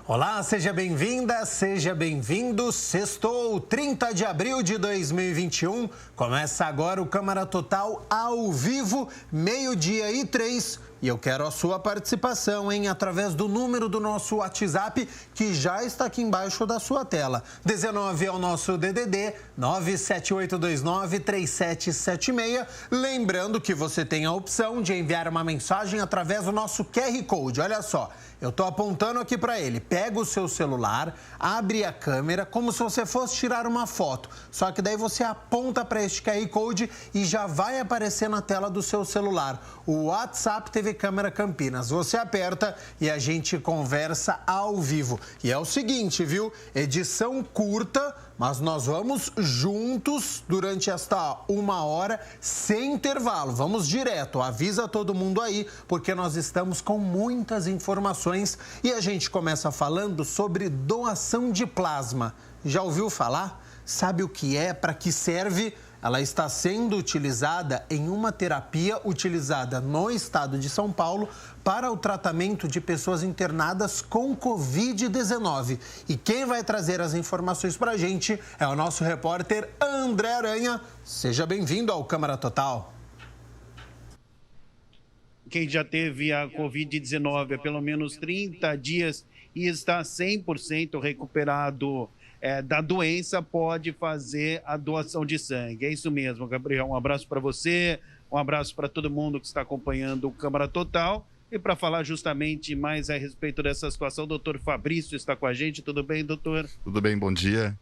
Olá, seja bem-vinda, seja bem-vindo. Sextou, 30 de abril de 2021. Começa agora o Câmara Total ao vivo, 12:03. E eu quero a sua participação, hein? Através do número do nosso WhatsApp, que já está aqui embaixo da sua tela. 19 é o nosso DDD, 978293776. Lembrando que você tem a opção de enviar uma mensagem através do nosso QR Code. Olha só, eu estou apontando aqui para ele. Pega o seu celular, abre a câmera, como se você fosse tirar uma foto. Só que daí você aponta para este QR Code e já vai aparecer na tela do seu celular o WhatsApp TV Câmara Campinas. Você aperta e a gente conversa ao vivo. E é o seguinte, viu? Edição curta, mas nós vamos juntos durante esta 1 hora, sem intervalo. Vamos direto, avisa todo mundo aí, porque nós estamos com muitas informações e a gente começa falando sobre doação de plasma. Já ouviu falar? Sabe o que é? Para que serve? Ela está sendo utilizada em uma terapia utilizada no estado de São Paulo para o tratamento de pessoas internadas com Covid-19. E quem vai trazer as informações para a gente é o nosso repórter André Aranha. Seja bem-vindo ao Câmara Total. Quem já teve a Covid-19 há pelo menos 30 dias e está 100% recuperado da doença, pode fazer a doação de sangue. É isso mesmo, Gabriel. Um abraço para você, um abraço para todo mundo que está acompanhando o Câmara Total. E para falar justamente mais a respeito dessa situação, o doutor Fabrício está com a gente. Tudo bem, doutor? Tudo bem, bom dia.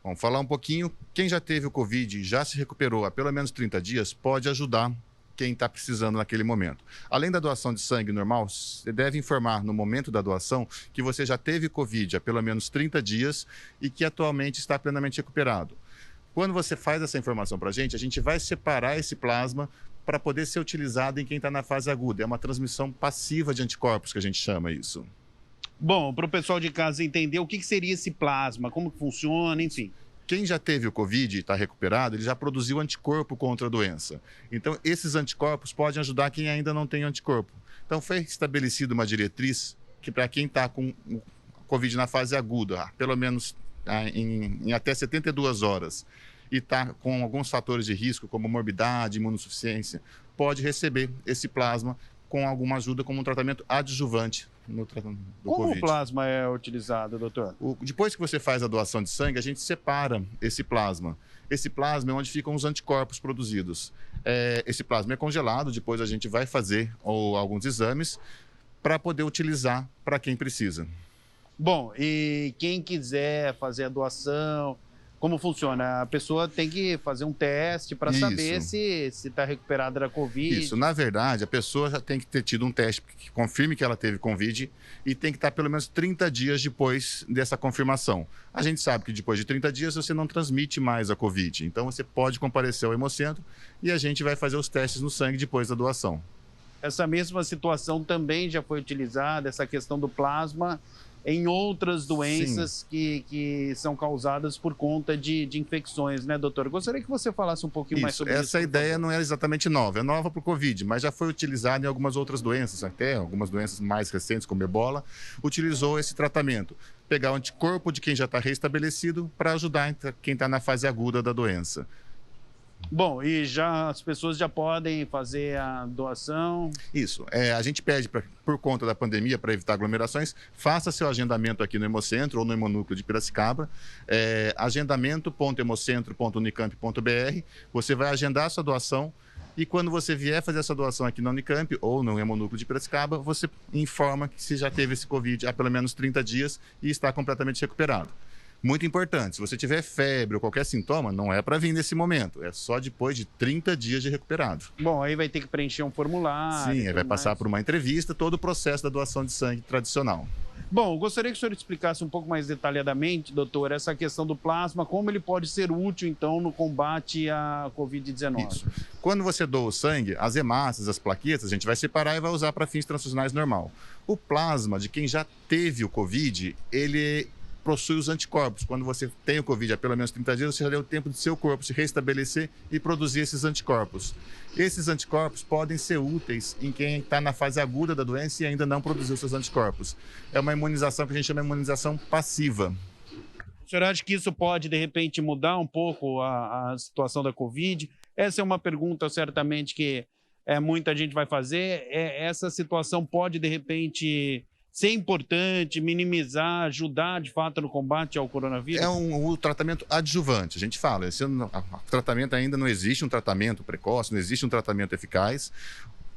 Vamos falar um pouquinho. Quem já teve o Covid e já se recuperou há pelo menos 30 dias, pode ajudar quem está precisando naquele momento. Além da doação de sangue normal, você deve informar no momento da doação que você já teve Covid há pelo menos 30 dias e que atualmente está plenamente recuperado. Quando você faz essa informação para a gente vai separar esse plasma para poder ser utilizado em quem está na fase aguda. É uma transmissão passiva de anticorpos que a gente chama isso. Bom, para o pessoal de casa entender o que seria esse plasma, como funciona, enfim. Quem já teve o Covid e está recuperado, ele já produziu anticorpo contra a doença. Então, esses anticorpos podem ajudar quem ainda não tem anticorpo. Então, foi estabelecida uma diretriz que para quem está com o Covid na fase aguda, pelo menos em até 72 horas, e está com alguns fatores de risco, como morbidade, imunossuficiência, pode receber esse plasma com alguma ajuda, como um tratamento adjuvante do Covid. Como o plasma é utilizado, doutor? Depois que você faz a doação de sangue, a gente separa esse plasma. Esse plasma é onde ficam os anticorpos produzidos. Esse plasma é congelado, depois a gente vai fazer alguns exames para poder utilizar para quem precisa. Bom, e quem quiser fazer a doação, como funciona? A pessoa tem que fazer um teste para saber se está recuperada da Covid. Isso, na verdade, a pessoa já tem que ter tido um teste que confirme que ela teve Covid e tem que estar pelo menos 30 dias depois dessa confirmação. A gente sabe que depois de 30 dias você não transmite mais a Covid, então você pode comparecer ao Hemocentro e a gente vai fazer os testes no sangue depois da doação. Essa mesma situação também já foi utilizada, essa questão do plasma, em outras doenças que são causadas por conta de infecções, né, doutor? Gostaria que você falasse um pouquinho mais sobre isso. Essa ideia não é exatamente nova, é nova para o Covid, mas já foi utilizada em algumas outras doenças, até algumas doenças mais recentes, como ebola, utilizou esse tratamento. Pegar o anticorpo de quem já está restabelecido para ajudar quem está na fase aguda da doença. Bom, e as pessoas já podem fazer a doação? Isso. A gente pede, por conta da pandemia, para evitar aglomerações, faça seu agendamento aqui no Hemocentro ou no Hemonúcleo de Piracicaba, agendamento.hemocentro.unicamp.br. Você vai agendar a sua doação e quando você vier fazer essa doação aqui na Unicamp ou no Hemonúcleo de Piracicaba, você informa que se já teve esse Covid há pelo menos 30 dias e está completamente recuperado. Muito importante, se você tiver febre ou qualquer sintoma, não é para vir nesse momento, é só depois de 30 dias de recuperado. Bom, aí vai ter que preencher um formulário. Sim, aí vai passar por uma entrevista, todo o processo da doação de sangue tradicional. Bom, gostaria que o senhor explicasse um pouco mais detalhadamente, doutor, essa questão do plasma, como ele pode ser útil, então, no combate à Covid-19. Isso. Quando você doa o sangue, as hemácias, as plaquetas, a gente vai separar e vai usar para fins transfusionais normal. O plasma de quem já teve o Covid, ele possui os anticorpos. Quando você tem o Covid há pelo menos 30 dias, você já deu tempo de seu corpo se restabelecer e produzir esses anticorpos. Esses anticorpos podem ser úteis em quem está na fase aguda da doença e ainda não produziu seus anticorpos. É uma imunização que a gente chama de imunização passiva. O senhor acha que isso pode, de repente, mudar um pouco a situação da Covid? Essa é uma pergunta, certamente, que muita gente vai fazer. Essa situação pode, de repente, ser importante, minimizar, ajudar, de fato, no combate ao coronavírus? É um tratamento adjuvante, a gente fala. O tratamento ainda não existe um tratamento precoce, não existe um tratamento eficaz.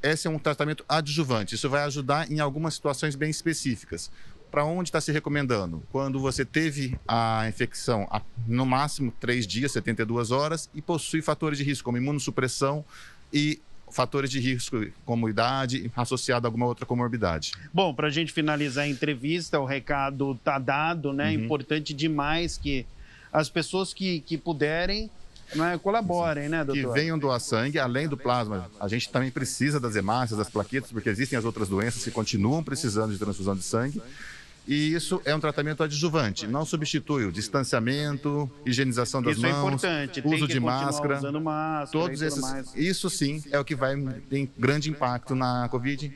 Esse é um tratamento adjuvante. Isso vai ajudar em algumas situações bem específicas. Para onde está se recomendando? Quando você teve a infecção há, no máximo 3 dias, 72 horas, e possui fatores de risco, como imunossupressão e fatores de risco como idade associado a alguma outra comorbidade. Bom, para a gente finalizar a entrevista, o recado está dado, né? Importante demais que as pessoas que puderem, né, colaborem, né, doutor? Que venham doar sangue, além do plasma. A gente também precisa das hemácias, das plaquetas, porque existem as outras doenças que continuam precisando de transfusão de sangue. E isso é um tratamento adjuvante, não substitui o distanciamento, higienização das mãos, isso é importante, uso de máscara, usando máscara, todos esses. Isso sim é o que vai ter grande impacto na Covid.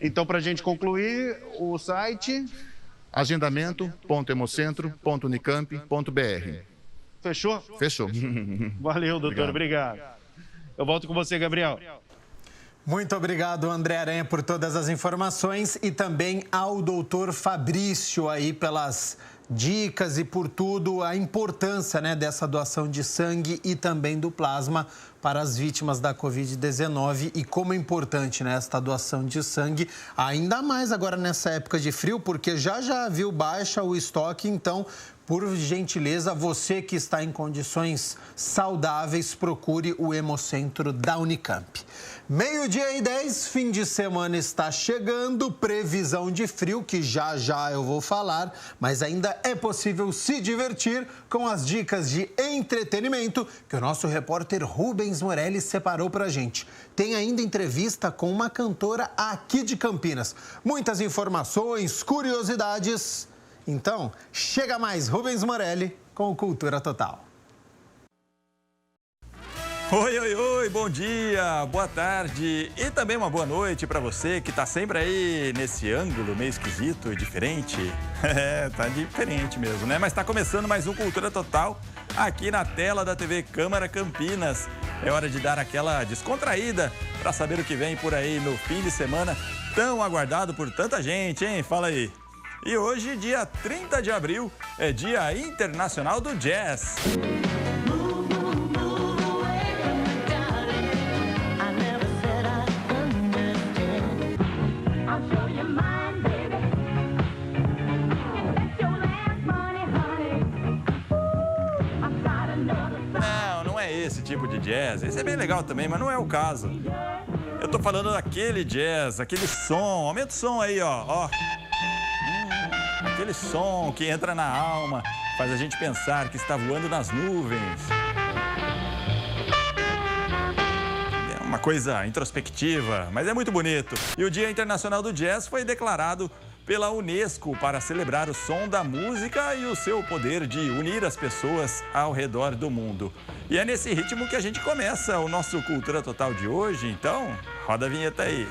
Então, para a gente concluir, o site agendamento.hemocentro.unicamp.br. Fechou? Fechou. Valeu, doutor. Obrigado. Eu volto com você, Gabriel. Muito obrigado, André Aranha, por todas as informações e também ao doutor Fabrício aí pelas dicas e por tudo, a importância, né, dessa doação de sangue e também do plasma para as vítimas da Covid-19 e como é importante, né, esta doação de sangue, ainda mais agora nessa época de frio, porque já viu baixa o estoque, então, por gentileza, você que está em condições saudáveis, procure o Hemocentro da Unicamp. 12:10, fim de semana está chegando, previsão de frio, que já eu vou falar, mas ainda é possível se divertir com as dicas de entretenimento que o nosso repórter Rubens Morelli separou pra gente. Tem ainda entrevista com uma cantora aqui de Campinas. Muitas informações, curiosidades. Então, chega mais Rubens Morelli com o Cultura Total. Oi, bom dia, boa tarde e também uma boa noite para você que tá sempre aí nesse ângulo meio esquisito e diferente. Tá diferente mesmo, né? Mas tá começando mais um Cultura Total aqui na tela da TV Câmara Campinas. É hora de dar aquela descontraída para saber o que vem por aí no fim de semana tão aguardado por tanta gente, hein? Fala aí. E hoje, dia 30 de abril, é Dia Internacional do Jazz. Não é esse tipo de jazz. Esse é bem legal também, mas não é o caso. Eu tô falando daquele jazz, aquele som. Aumenta o som aí, ó. Aquele som que entra na alma, faz a gente pensar que está voando nas nuvens. É uma coisa introspectiva, mas é muito bonito. E o Dia Internacional do Jazz foi declarado pela Unesco para celebrar o som da música e o seu poder de unir as pessoas ao redor do mundo. E é nesse ritmo que a gente começa o nosso Cultura Total de hoje. Então, roda a vinheta aí.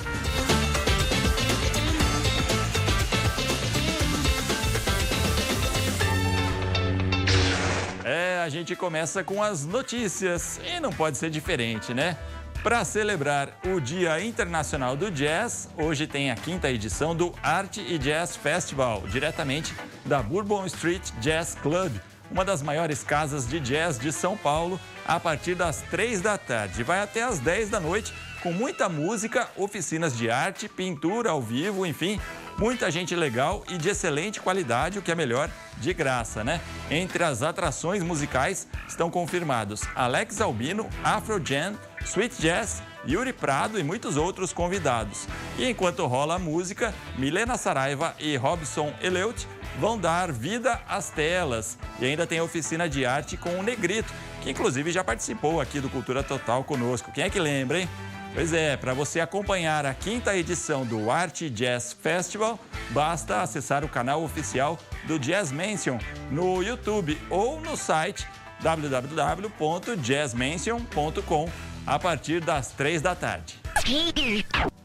A gente começa com as notícias e não pode ser diferente, né? Para celebrar o Dia Internacional do Jazz, hoje tem a 5ª edição do Art e Jazz Festival, diretamente da Bourbon Street Jazz Club, uma das maiores casas de jazz de São Paulo, a partir das 3 da tarde. Vai até às 10 da noite, com muita música, oficinas de arte, pintura ao vivo, enfim, muita gente legal e de excelente qualidade, o que é melhor, de graça, né? Entre as atrações musicais estão confirmados Alex Albino, Afro Jam, Sweet Jazz, Yuri Prado e muitos outros convidados. E enquanto rola a música, Milena Saraiva e Robson Eleut vão dar vida às telas. E ainda tem a oficina de arte com o Negrito, que inclusive já participou aqui do Cultura Total conosco. Quem é que lembra, hein? Pois é, para você acompanhar a 5ª edição do Art Jazz Festival, basta acessar o canal oficial do Jazz Mansion no YouTube ou no site www.jazzmansion.com a partir das 3 da tarde.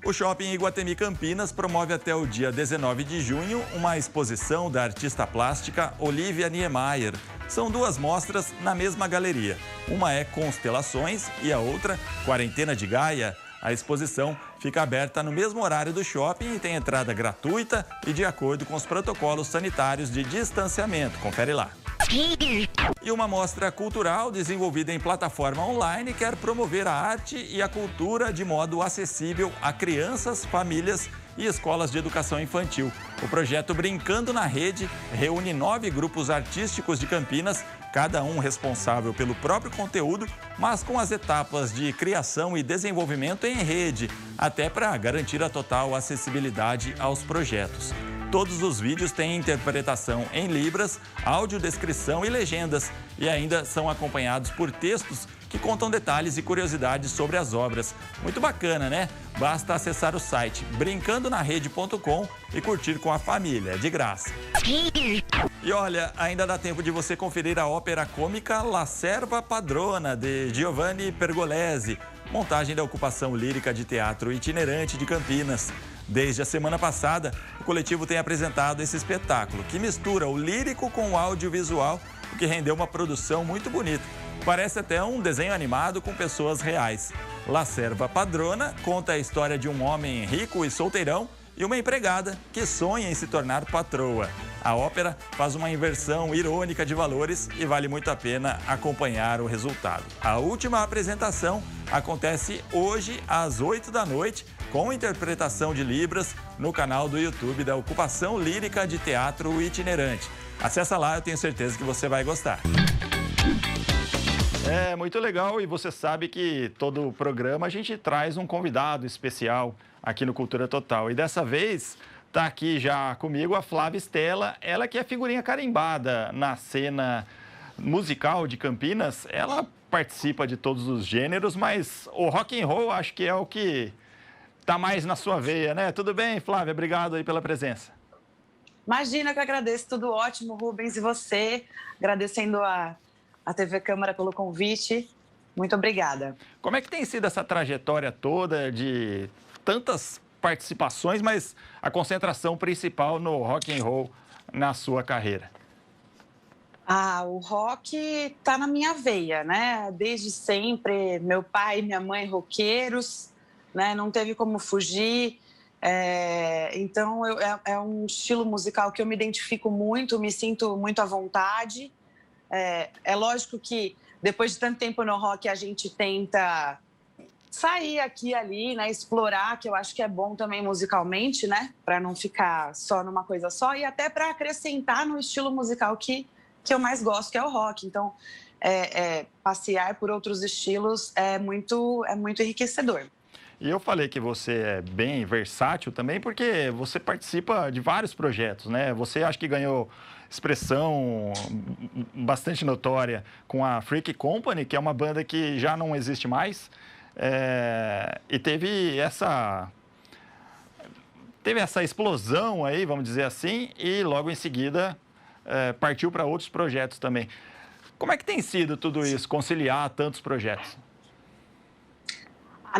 O Shopping Iguatemi Campinas promove até o dia 19 de junho uma exposição da artista plástica Olivia Niemeyer. São 2 mostras na mesma galeria. Uma é Constelações e a outra Quarentena de Gaia. A exposição fica aberta no mesmo horário do shopping e tem entrada gratuita e de acordo com os protocolos sanitários de distanciamento. Confere lá. E uma mostra cultural desenvolvida em plataforma online quer promover a arte e a cultura de modo acessível a crianças, famílias e escolas de educação infantil. O projeto Brincando na Rede reúne 9 grupos artísticos de Campinas, cada um responsável pelo próprio conteúdo, mas com as etapas de criação e desenvolvimento em rede, até para garantir a total acessibilidade aos projetos. Todos os vídeos têm interpretação em libras, audiodescrição e legendas, e ainda são acompanhados por textos que contam detalhes e curiosidades sobre as obras. Muito bacana, né? Basta acessar o site brincandonarede.com e curtir com a família, de graça. E olha, ainda dá tempo de você conferir a ópera cômica La Serva Padrona, de Giovanni Pergolesi, montagem da ocupação lírica de teatro itinerante de Campinas. Desde a semana passada, o coletivo tem apresentado esse espetáculo, que mistura o lírico com o audiovisual, o que rendeu uma produção muito bonita. Parece até um desenho animado com pessoas reais. La Serva Padrona conta a história de um homem rico e solteirão e uma empregada que sonha em se tornar patroa. A ópera faz uma inversão irônica de valores e vale muito a pena acompanhar o resultado. A última apresentação acontece hoje às 8 da noite, com interpretação de libras no canal do YouTube da Ocupação Lírica de Teatro Itinerante. Acessa lá, eu tenho certeza que você vai gostar. É muito legal e você sabe que todo o programa a gente traz um convidado especial aqui no Cultura Total. E dessa vez está aqui já comigo a Flávia Stella, ela que é figurinha carimbada na cena musical de Campinas. Ela participa de todos os gêneros, mas o rock and roll acho que é o que está mais na sua veia, né? Tudo bem, Flávia? Obrigado aí pela presença. Imagina que eu agradeço, tudo ótimo, Rubens, e você, agradecendo a TV Câmara pelo convite. Muito obrigada. Como é que tem sido essa trajetória toda de tantas participações, mas a concentração principal no rock and roll na sua carreira? O rock está na minha veia, né? Desde sempre, meu pai e minha mãe roqueiros, né? Não teve como fugir. Então, é um estilo musical que eu me identifico muito, me sinto muito à vontade. É lógico que depois de tanto tempo no rock a gente tenta sair aqui e ali, né, explorar, que eu acho que é bom também musicalmente, né, para não ficar só numa coisa só e até para acrescentar no estilo musical que eu mais gosto, que é o rock. Então, passear por outros estilos é muito enriquecedor. E eu falei que você é bem versátil também, porque você participa de vários projetos, né? Você acho que ganhou expressão bastante notória com a Freak Company, que é uma banda que já não existe mais, e teve essa explosão aí, vamos dizer assim, e logo em seguida partiu para outros projetos também. Como é que tem sido tudo isso, conciliar tantos projetos?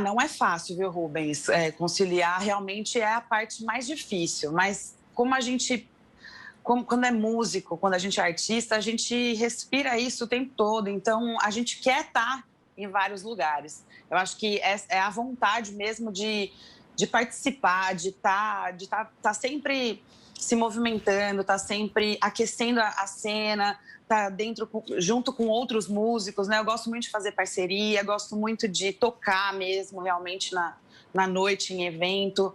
Não é fácil, viu, Rubens? Conciliar realmente é a parte mais difícil, mas quando é músico, quando a gente é artista, a gente respira isso o tempo todo, então a gente quer estar em vários lugares. Eu acho que é a vontade mesmo de participar, de estar sempre se movimentando, estar sempre aquecendo a cena, estar junto com outros músicos, né? Eu gosto muito de fazer parceria, gosto muito de tocar mesmo, realmente, na noite, em evento.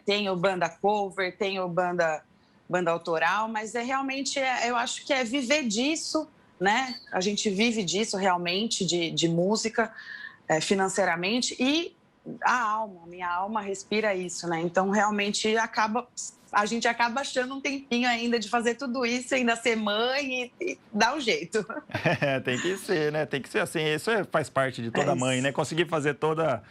Tenho banda cover, tenho banda autoral, mas realmente, eu acho que é viver disso, né? A gente vive disso realmente, de música, financeiramente, e minha alma respira isso, né? Então, realmente, a gente acaba achando um tempinho ainda de fazer tudo isso, ainda ser mãe e dar um jeito. Tem que ser, né? Tem que ser assim. Isso faz parte de toda mãe, né? Conseguir fazer toda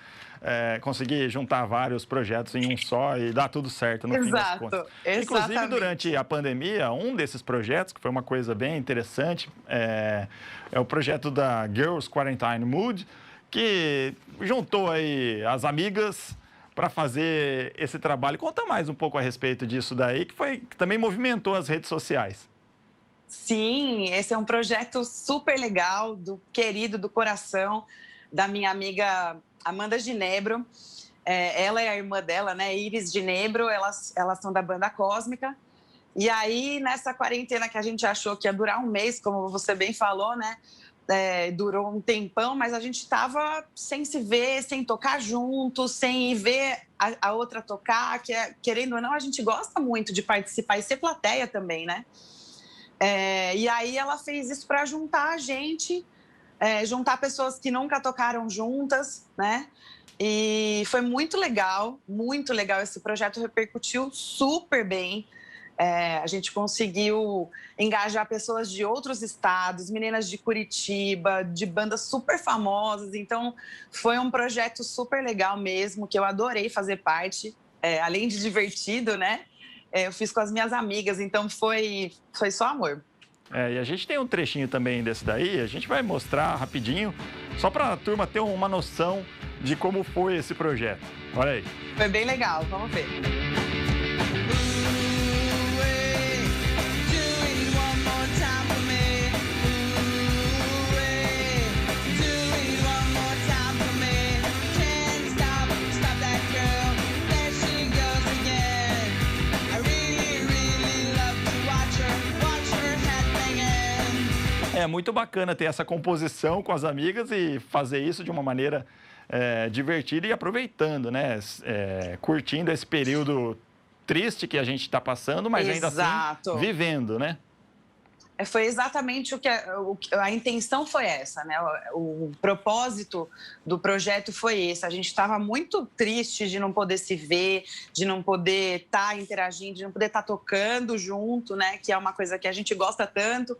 conseguir juntar vários projetos em um só e dar tudo certo no fim das contas. Inclusive, durante a pandemia, um desses projetos, que foi uma coisa bem interessante, é o projeto da Girls Quarantine Mood, que juntou aí as amigas para fazer esse trabalho. Conta mais um pouco a respeito disso daí, que também movimentou as redes sociais. Sim, esse é um projeto super legal, do coração, da minha amiga Amanda Ginebro. Ela é a irmã dela, né, Iris Ginebro, elas são da Banda Cósmica. E aí, nessa quarentena que a gente achou que ia durar um mês, como você bem falou, né, durou um tempão, mas a gente estava sem se ver, sem tocar juntos, sem ir ver a outra tocar, querendo ou não, a gente gosta muito de participar e ser plateia também, né? E aí ela fez isso para juntar a gente, juntar pessoas que nunca tocaram juntas, né? E foi muito legal esse projeto, repercutiu super bem. A gente conseguiu engajar pessoas de outros estados, meninas de Curitiba, de bandas super famosas. Então, foi um projeto super legal mesmo, que eu adorei fazer parte. Além de divertido, né? Eu fiz com as minhas amigas, então foi só amor. E a gente tem um trechinho também desse daí, a gente vai mostrar rapidinho, só para a turma ter uma noção de como foi esse projeto. Olha aí. Foi bem legal, vamos ver. É muito bacana ter essa composição com as amigas e fazer isso de uma maneira divertida e aproveitando, né? Curtindo esse período triste que a gente está passando, mas ainda assim vivendo, né? Foi exatamente a intenção foi essa, né? O propósito do projeto foi esse. A gente estava muito triste de não poder se ver, de não poder estar interagindo, de não poder estar tocando junto, né? Que é uma coisa que a gente gosta tanto.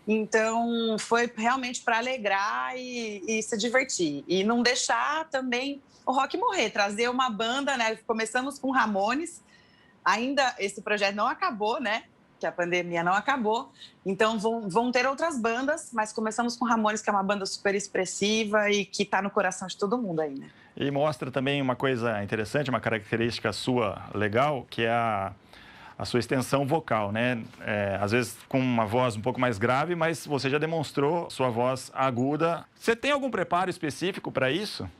Então, foi realmente para alegrar e se divertir. E não deixar também o rock morrer, trazer uma banda, né? Começamos com Ramones, ainda esse projeto não acabou, né? Que a pandemia não acabou. Então, vão ter outras bandas, mas começamos com Ramones, que é uma banda super expressiva e que está no coração de todo mundo aí, né? E mostra também uma coisa interessante, uma característica sua legal, que é a sua extensão vocal, né? Às vezes com uma voz um pouco mais grave, mas você já demonstrou sua voz aguda. Você tem algum preparo específico para isso?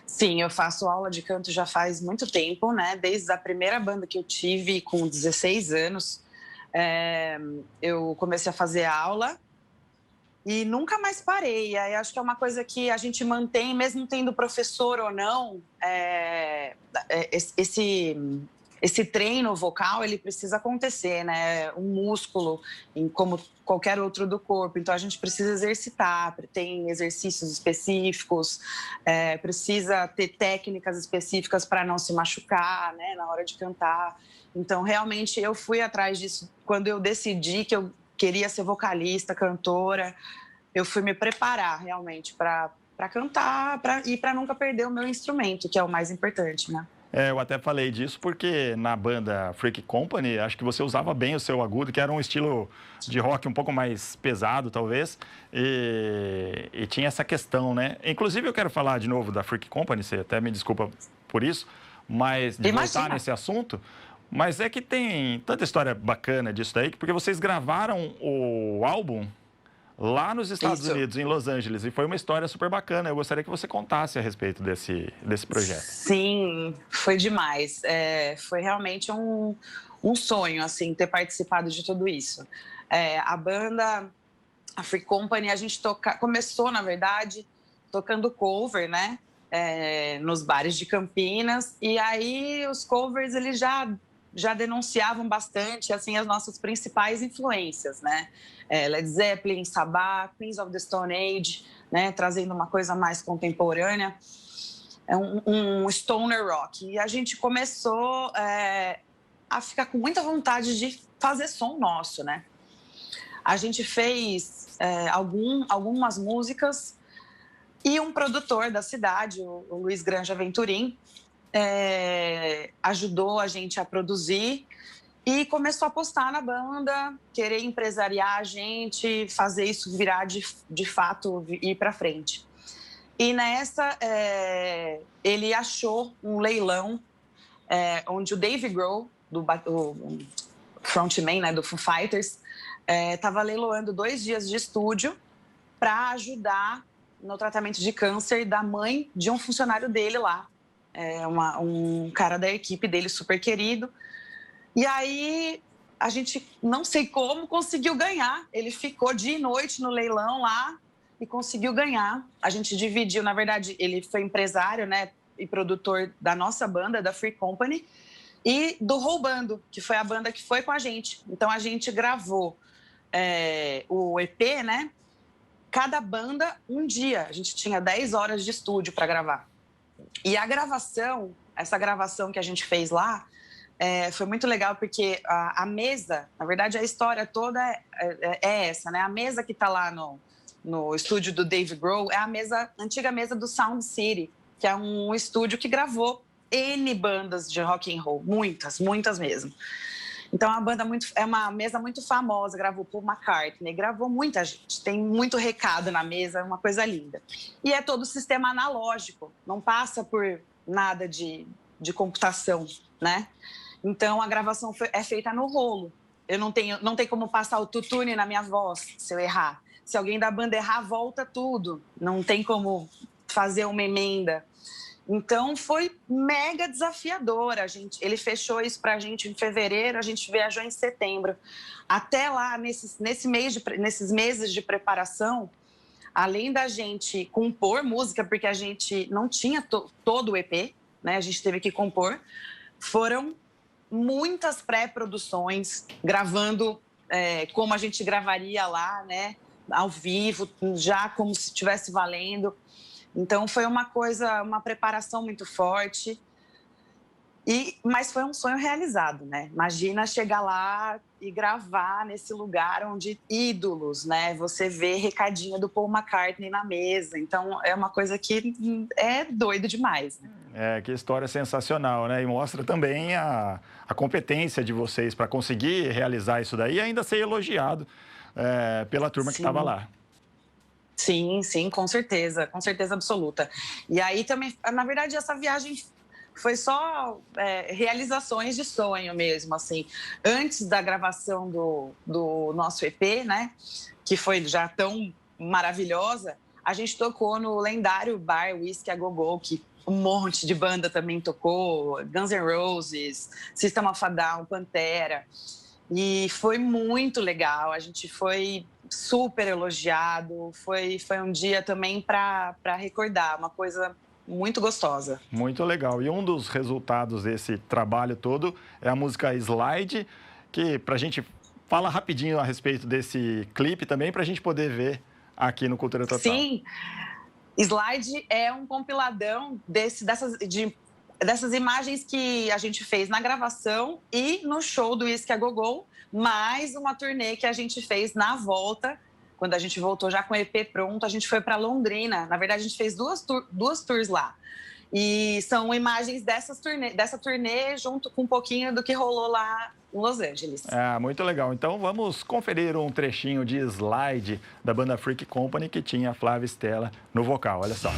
Sim, eu faço aula de canto já faz muito tempo, né? Desde a primeira banda que eu tive, com 16 anos, eu comecei a fazer aula e nunca mais parei. Aí acho que é uma coisa que a gente mantém, mesmo tendo professor ou não, esse treino vocal, ele precisa acontecer, né? Um músculo, como qualquer outro do corpo. Então, a gente precisa exercitar, tem exercícios específicos, precisa ter técnicas específicas para não se machucar, né? Na hora de cantar. Então, realmente, eu fui atrás disso. Quando eu decidi que eu queria ser vocalista, cantora, eu fui me preparar, realmente, para cantar e para nunca perder o meu instrumento, que é o mais importante, né? Eu até falei disso porque na banda Freak Company, acho que você usava bem o seu agudo, que era um estilo de rock um pouco mais pesado, talvez, e tinha essa questão, né? Inclusive, eu quero falar de novo da Freak Company, você até me desculpa por isso, mas de voltar nesse assunto, mas é que tem tanta história bacana disso daí, porque vocês gravaram o álbum lá nos Estados Unidos, em Los Angeles, e foi uma história super bacana. Eu gostaria que você contasse a respeito desse projeto. Sim, foi demais. Foi realmente um sonho, assim, ter participado de tudo isso. A banda, a Freak Company, a gente começou, na verdade, tocando cover, né? Nos bares de Campinas, e aí os covers, eles já denunciavam bastante, assim, as nossas principais influências, né? Led Zeppelin, Sabbath, Queens of the Stone Age, né? Trazendo uma coisa mais contemporânea, um stoner rock. E a gente começou a ficar com muita vontade de fazer som nosso, né? A gente fez algumas músicas, E um produtor da cidade, o Luiz Granja Venturim, ajudou a gente a produzir e começou a apostar na banda, querer empresariar a gente, fazer isso virar de fato, ir para frente. E nessa, ele achou um leilão onde o Dave Grohl, o frontman, né, do Foo Fighters, estava leiloando 2 dias de estúdio para ajudar no tratamento de câncer da mãe de um funcionário dele lá. Um cara da equipe dele, super querido. E aí, a gente, não sei como, conseguiu ganhar. Ele ficou dia e noite no leilão lá e conseguiu ganhar. A gente dividiu, na verdade, ele foi empresário, né, e produtor da nossa banda, da Free Company, e do Roubando, que foi a banda que foi com a gente. Então, a gente gravou o EP, né? Cada banda, um dia. A gente tinha 10 horas de estúdio para gravar. E a gravação, essa gravação que a gente fez lá, foi muito legal, porque a mesa, na verdade, a história toda é essa, né? A mesa que está lá no estúdio do Dave Grohl é a antiga mesa do Sound City, que é um estúdio que gravou N bandas de rock and roll, muitas mesmo. Então, é uma mesa muito famosa, gravou Paul McCartney, gravou muita gente, tem muito recado na mesa, é uma coisa linda. E é todo sistema analógico, não passa por nada de computação, né? Então, a gravação é feita no rolo. Não tem como passar autotune na minha voz, se eu errar. Se alguém da banda errar, volta tudo. Não tem como fazer uma emenda. Então, foi mega desafiador. Ele fechou isso para a gente em fevereiro, a gente viajou em setembro. Até lá, nesses meses de preparação, além da gente compor música, porque a gente não tinha todo o EP, né? A gente teve que compor, foram muitas pré-produções, gravando como a gente gravaria lá, né? Ao vivo, já como se estivesse valendo. Então, foi uma preparação muito forte, mas foi um sonho realizado, né? Imagina chegar lá e gravar nesse lugar onde ídolos, né? Você vê recadinho do Paul McCartney na mesa. Então, é uma coisa que é doido demais, né? Que história sensacional, né? E mostra também a competência de vocês para conseguir realizar isso daí e ainda ser elogiado pela turma que estava lá. Sim, com certeza absoluta. E aí também, na verdade, essa viagem foi só realizações de sonho mesmo, assim. Antes da gravação do nosso EP, né, que foi já tão maravilhosa, a gente tocou no lendário bar Whisky a Go-Go, que um monte de banda também tocou, Guns N' Roses, System of a Down, Pantera. E foi muito legal, a gente foi super elogiado, foi um dia também para recordar, uma coisa muito gostosa. Muito legal. E um dos resultados desse trabalho todo é a música Slide, que pra gente fala rapidinho a respeito desse clipe também, pra gente poder ver aqui no Cultura Total. Sim, Slide é um compiladão dessas imagens que a gente fez na gravação e no show do Whisky a Go-Go, mais uma turnê que a gente fez na volta. Quando a gente voltou já com o EP pronto, a gente foi para Londrina. Na verdade, a gente fez duas tours lá. E são imagens dessa turnê junto com um pouquinho do que rolou lá em Los Angeles. Muito legal. Então, vamos conferir um trechinho de Slide da banda Free Company, que tinha a Flávia Stella no vocal. Olha só.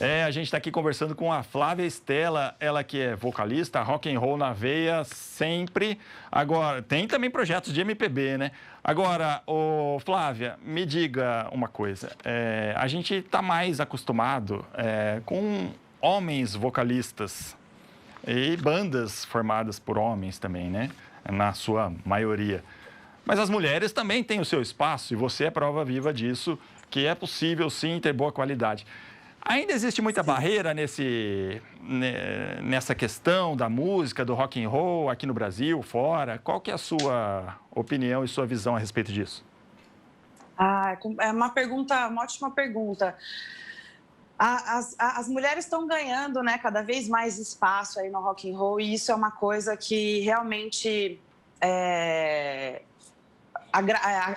A gente está aqui conversando com a Flávia Stella, ela que é vocalista, rock and roll na veia sempre. Agora, tem também projetos de MPB, né? Agora, Flávia, me diga uma coisa. A gente está mais acostumado com homens vocalistas e bandas formadas por homens também, né? Na sua maioria. Mas as mulheres também têm o seu espaço e você é prova viva disso, que é possível, sim, ter boa qualidade. Ainda existe muita barreira nessa questão da música, do rock and roll, aqui no Brasil, fora? Qual que é a sua opinião e sua visão a respeito disso? É uma ótima pergunta. As mulheres estão ganhando, né, cada vez mais espaço aí no rock and roll, e isso é uma coisa que realmente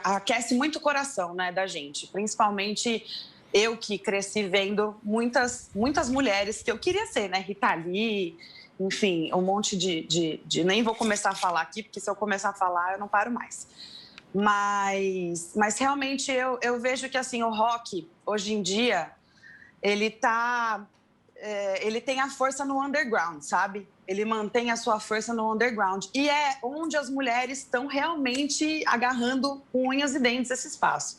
aquece muito o coração, né, da gente, principalmente eu que cresci vendo muitas mulheres que eu queria ser, né, Rita Lee, enfim, um monte de nem vou começar a falar aqui, porque se eu começar a falar eu não paro mais. Mas realmente eu vejo que assim, o rock, hoje em dia, ele tem a força no underground, sabe? Ele mantém a sua força no underground. E é onde as mulheres estão realmente agarrando com unhas e dentes esse espaço,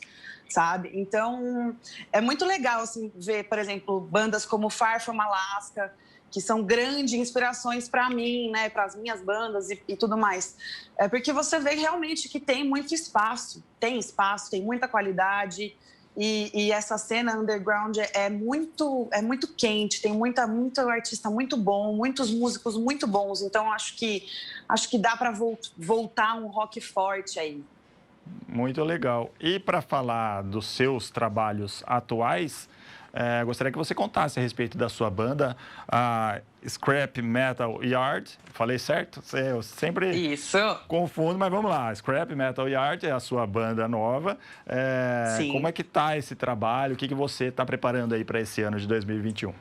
sabe? Então, é muito legal assim, ver, por exemplo, bandas como Far From Alaska, que são grandes inspirações para mim, né, para as minhas bandas e tudo mais. É porque você vê realmente que tem muito espaço, tem muita qualidade, e essa cena underground é muito quente, tem muito artista muito bom, muitos músicos muito bons, então acho que dá para voltar um rock forte aí. Muito legal. E para falar dos seus trabalhos atuais, gostaria que você contasse a respeito da sua banda, a Scrap Metal Yard. Falei certo? Eu sempre confundo, mas vamos lá. Scrap Metal Yard é a sua banda nova. Sim. Como é que está esse trabalho? O que você está preparando aí para esse ano de 2021?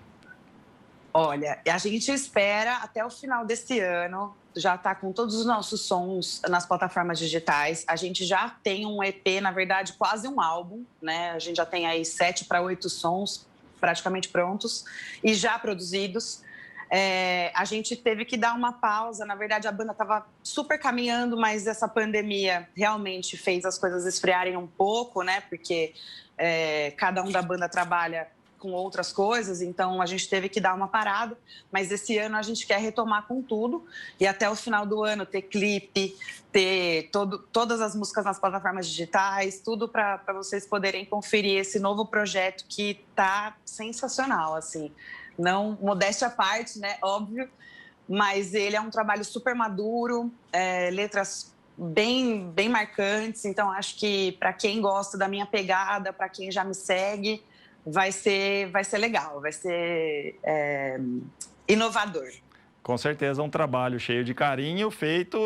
Olha, a gente espera até o final desse ano já tá com todos os nossos sons nas plataformas digitais. A gente já tem um EP, na verdade, quase um álbum, né? A gente já tem aí 7 para 8 sons praticamente prontos e já produzidos. A gente teve que dar uma pausa. Na verdade, a banda estava super caminhando, mas essa pandemia realmente fez as coisas esfriarem um pouco, né? Porque cada um da banda trabalha com outras coisas, então a gente teve que dar uma parada, mas esse ano a gente quer retomar com tudo e até o final do ano ter clipe, ter todas as músicas nas plataformas digitais, tudo para vocês poderem conferir esse novo projeto que tá sensacional, assim. Não, modéstia à parte, né, óbvio, mas ele é um trabalho super maduro, letras bem marcantes, então acho que para quem gosta da minha pegada, para quem já me segue, vai ser legal, vai ser inovador. Com certeza, um trabalho cheio de carinho, feito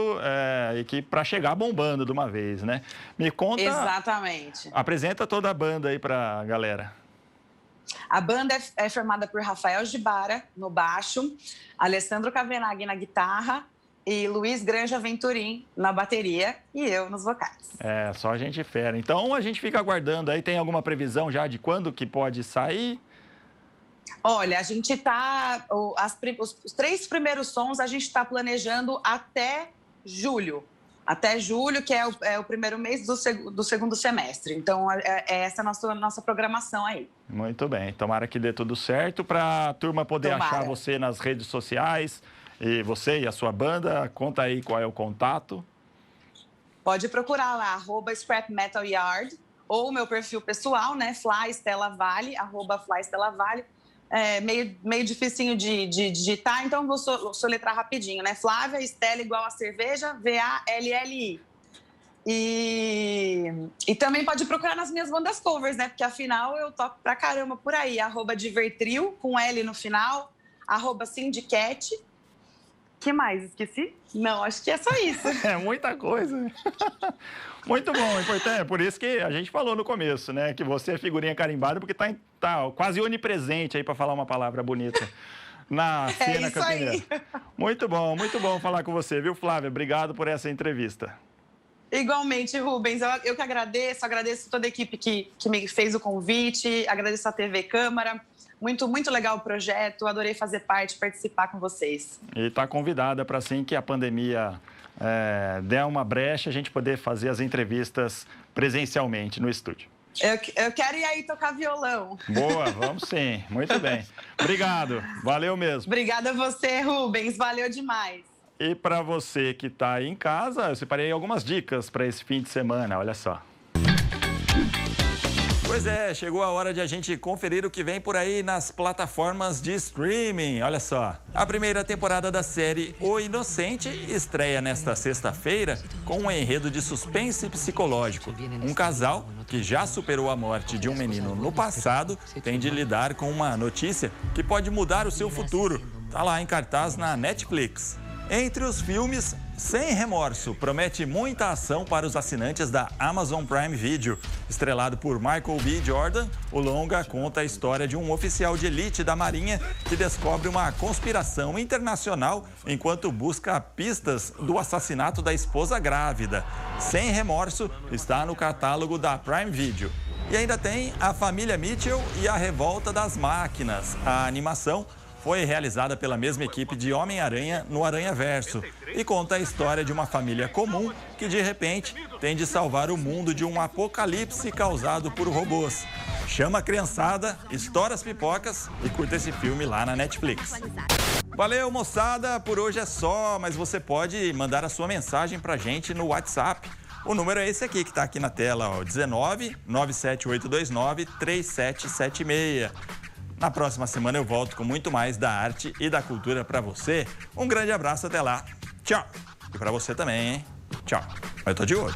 e que para chegar bombando de uma vez, né? Me conta... Exatamente. Apresenta toda a banda aí para a galera. A banda é formada por Rafael Gibara, no baixo, Alessandro Cavenaghi na guitarra e Luiz Granja Venturim na bateria e eu nos vocais. Só gente fera. Então, a gente fica aguardando aí. Tem alguma previsão já de quando que pode sair? Olha, a gente está... Os 3 primeiros sons a gente está planejando até julho. Até julho, que é o primeiro mês do segundo semestre. Então, essa a nossa programação aí. Muito bem. Tomara que dê tudo certo para a turma poder achar você nas redes sociais. E você e a sua banda, conta aí qual é o contato. Pode procurar lá, @ScrapMetalYard, ou o meu perfil pessoal, né, @FlyStellaVale. Meio dificinho de digitar, então vou soletrar rapidinho, né? Flávia, Stella igual a cerveja, VALLI. E também pode procurar nas minhas bandas covers, né? Porque afinal eu toco pra caramba por aí. @Divertril, com L no final, @Syndicat. Que mais? Esqueci? Não, acho que é só isso. É muita coisa. Muito bom, importante. Por isso que a gente falou no começo, né? Que você é figurinha carimbada, porque tá quase onipresente aí para falar uma palavra bonita na cena campineira. Muito bom falar com você, viu, Flávia? Obrigado por essa entrevista. Igualmente, Rubens. Eu que agradeço toda a equipe que me fez o convite, agradeço a TV Câmara. Muito legal o projeto, adorei fazer parte, participar com vocês. E está convidada para assim que a pandemia der uma brecha, a gente poder fazer as entrevistas presencialmente no estúdio. Eu quero ir aí tocar violão. Boa, vamos sim. Muito bem. Obrigado, valeu mesmo. Obrigada a você, Rubens, valeu demais. E para você que está aí em casa, eu separei algumas dicas para esse fim de semana, olha só. Pois é, chegou a hora de a gente conferir o que vem por aí nas plataformas de streaming. Olha só, a primeira temporada da série O Inocente estreia nesta sexta-feira com um enredo de suspense psicológico. Um casal que já superou a morte de um menino no passado tem de lidar com uma notícia que pode mudar o seu futuro. Tá lá em cartaz na Netflix. Entre os filmes, Sem Remorso promete muita ação para os assinantes da Amazon Prime Video. Estrelado por Michael B. Jordan, o longa conta a história de um oficial de elite da Marinha que descobre uma conspiração internacional enquanto busca pistas do assassinato da esposa grávida. Sem Remorso está no catálogo da Prime Video. E ainda tem A Família Mitchell e A Revolta das Máquinas. A animação foi realizada pela mesma equipe de Homem-Aranha no Aranhaverso e conta a história de uma família comum que, de repente, tem de salvar o mundo de um apocalipse causado por robôs. Chama a criançada, estoura as pipocas e curta esse filme lá na Netflix. Valeu, moçada! Por hoje é só, mas você pode mandar a sua mensagem pra gente no WhatsApp. O número é esse aqui que tá aqui na tela, ó, 19 97829 3776. Na próxima semana eu volto com muito mais da arte e da cultura para você. Um grande abraço, até lá. Tchau. E para você também, hein? Tchau. Eu tô de olho.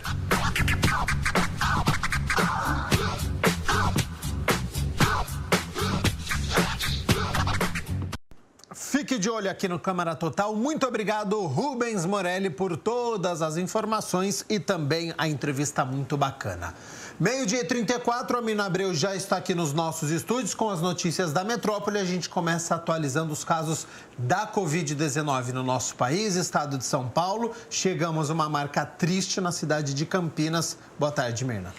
Fique de olho aqui no Câmara Total. Muito obrigado, Rubens Morelli, por todas as informações e também a entrevista muito bacana. 12h34, a Mina Abreu já está aqui nos nossos estúdios com as notícias da metrópole. A gente começa atualizando os casos da Covid-19 no nosso país, estado de São Paulo. Chegamos a uma marca triste na cidade de Campinas. Boa tarde, Mirna.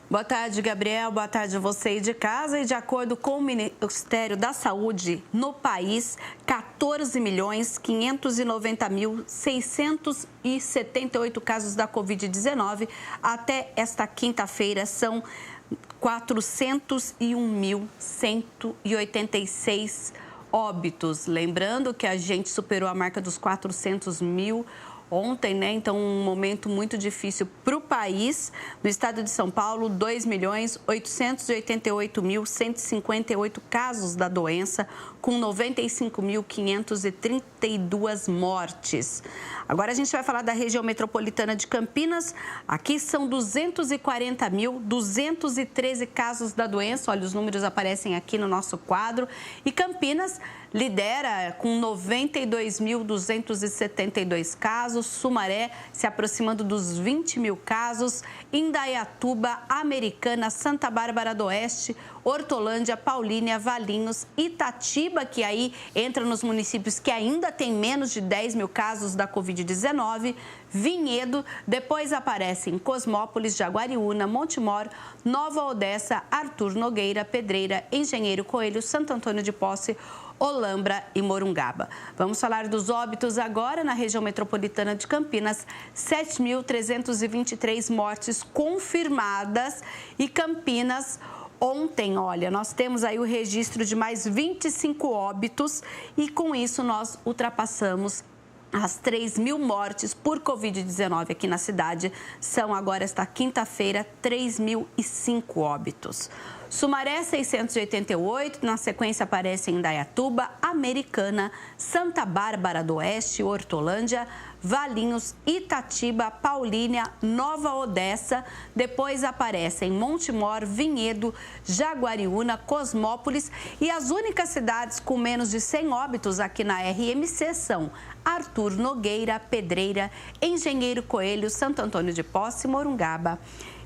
Boa tarde, Gabriel. Boa tarde a você aí de casa. E de acordo com o Ministério da Saúde, no país, 14.590.678 casos da Covid-19. Até esta quinta-feira, são 401.186 óbitos. Lembrando que a gente superou a marca dos 400 mil ontem, né? Então, um momento muito difícil para o país. No estado de São Paulo, 2.888.158 casos da doença, com 95.532 mortes. Agora a gente vai falar da região metropolitana de Campinas. Aqui são 240.213 casos da doença. Olha, os números aparecem aqui no nosso quadro. E Campinas lidera com 92.272 casos. Sumaré se aproximando dos 20 mil casos. Indaiatuba, Americana, Santa Bárbara do Oeste, Hortolândia, Paulínia, Valinhos, Itatiba, que aí entra nos municípios que ainda tem menos de 10 mil casos da Covid-19, Vinhedo, depois aparecem Cosmópolis, Jaguariúna, Montemor, Nova Odessa, Arthur Nogueira, Pedreira, Engenheiro Coelho, Santo Antônio de Posse, Olambra e Morungaba. Vamos falar dos óbitos agora na região metropolitana de Campinas. 7.323 mortes confirmadas e Campinas... Ontem, olha, nós temos aí o registro de mais 25 óbitos e com isso nós ultrapassamos as 3.000 mortes por Covid-19 aqui na cidade. São agora, esta quinta-feira, 3.005 óbitos. Sumaré, 688, na sequência aparecem Indaiatuba, Americana, Santa Bárbara do Oeste, Hortolândia, Valinhos, Itatiba, Paulínia, Nova Odessa, depois aparecem Montemor, Vinhedo, Jaguariúna, Cosmópolis e as únicas cidades com menos de 100 óbitos aqui na RMC são Arthur Nogueira, Pedreira, Engenheiro Coelho, Santo Antônio de Posse, Morungaba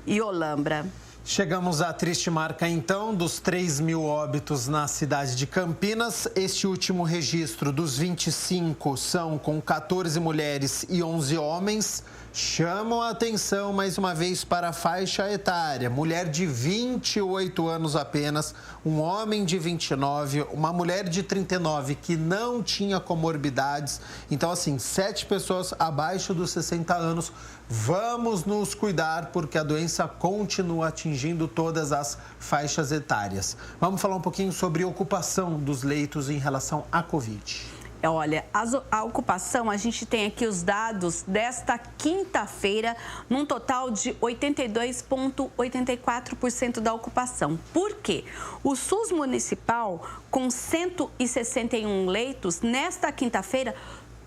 e Olambra. Chegamos à triste marca, então, dos 3.000 óbitos na cidade de Campinas. Este último registro dos 25 são com 14 mulheres e 11 homens. Chamam a atenção, mais uma vez, para a faixa etária. Mulher de 28 anos apenas, um homem de 29, uma mulher de 39 que não tinha comorbidades. Então, assim, 7 pessoas abaixo dos 60 anos. Vamos nos cuidar, porque a doença continua atingindo todas as faixas etárias. Vamos falar um pouquinho sobre ocupação dos leitos em relação à Covid. Olha, a ocupação, a gente tem aqui os dados desta quinta-feira, num total de 82,84% da ocupação. Por quê? O SUS municipal, com 161 leitos, nesta quinta-feira,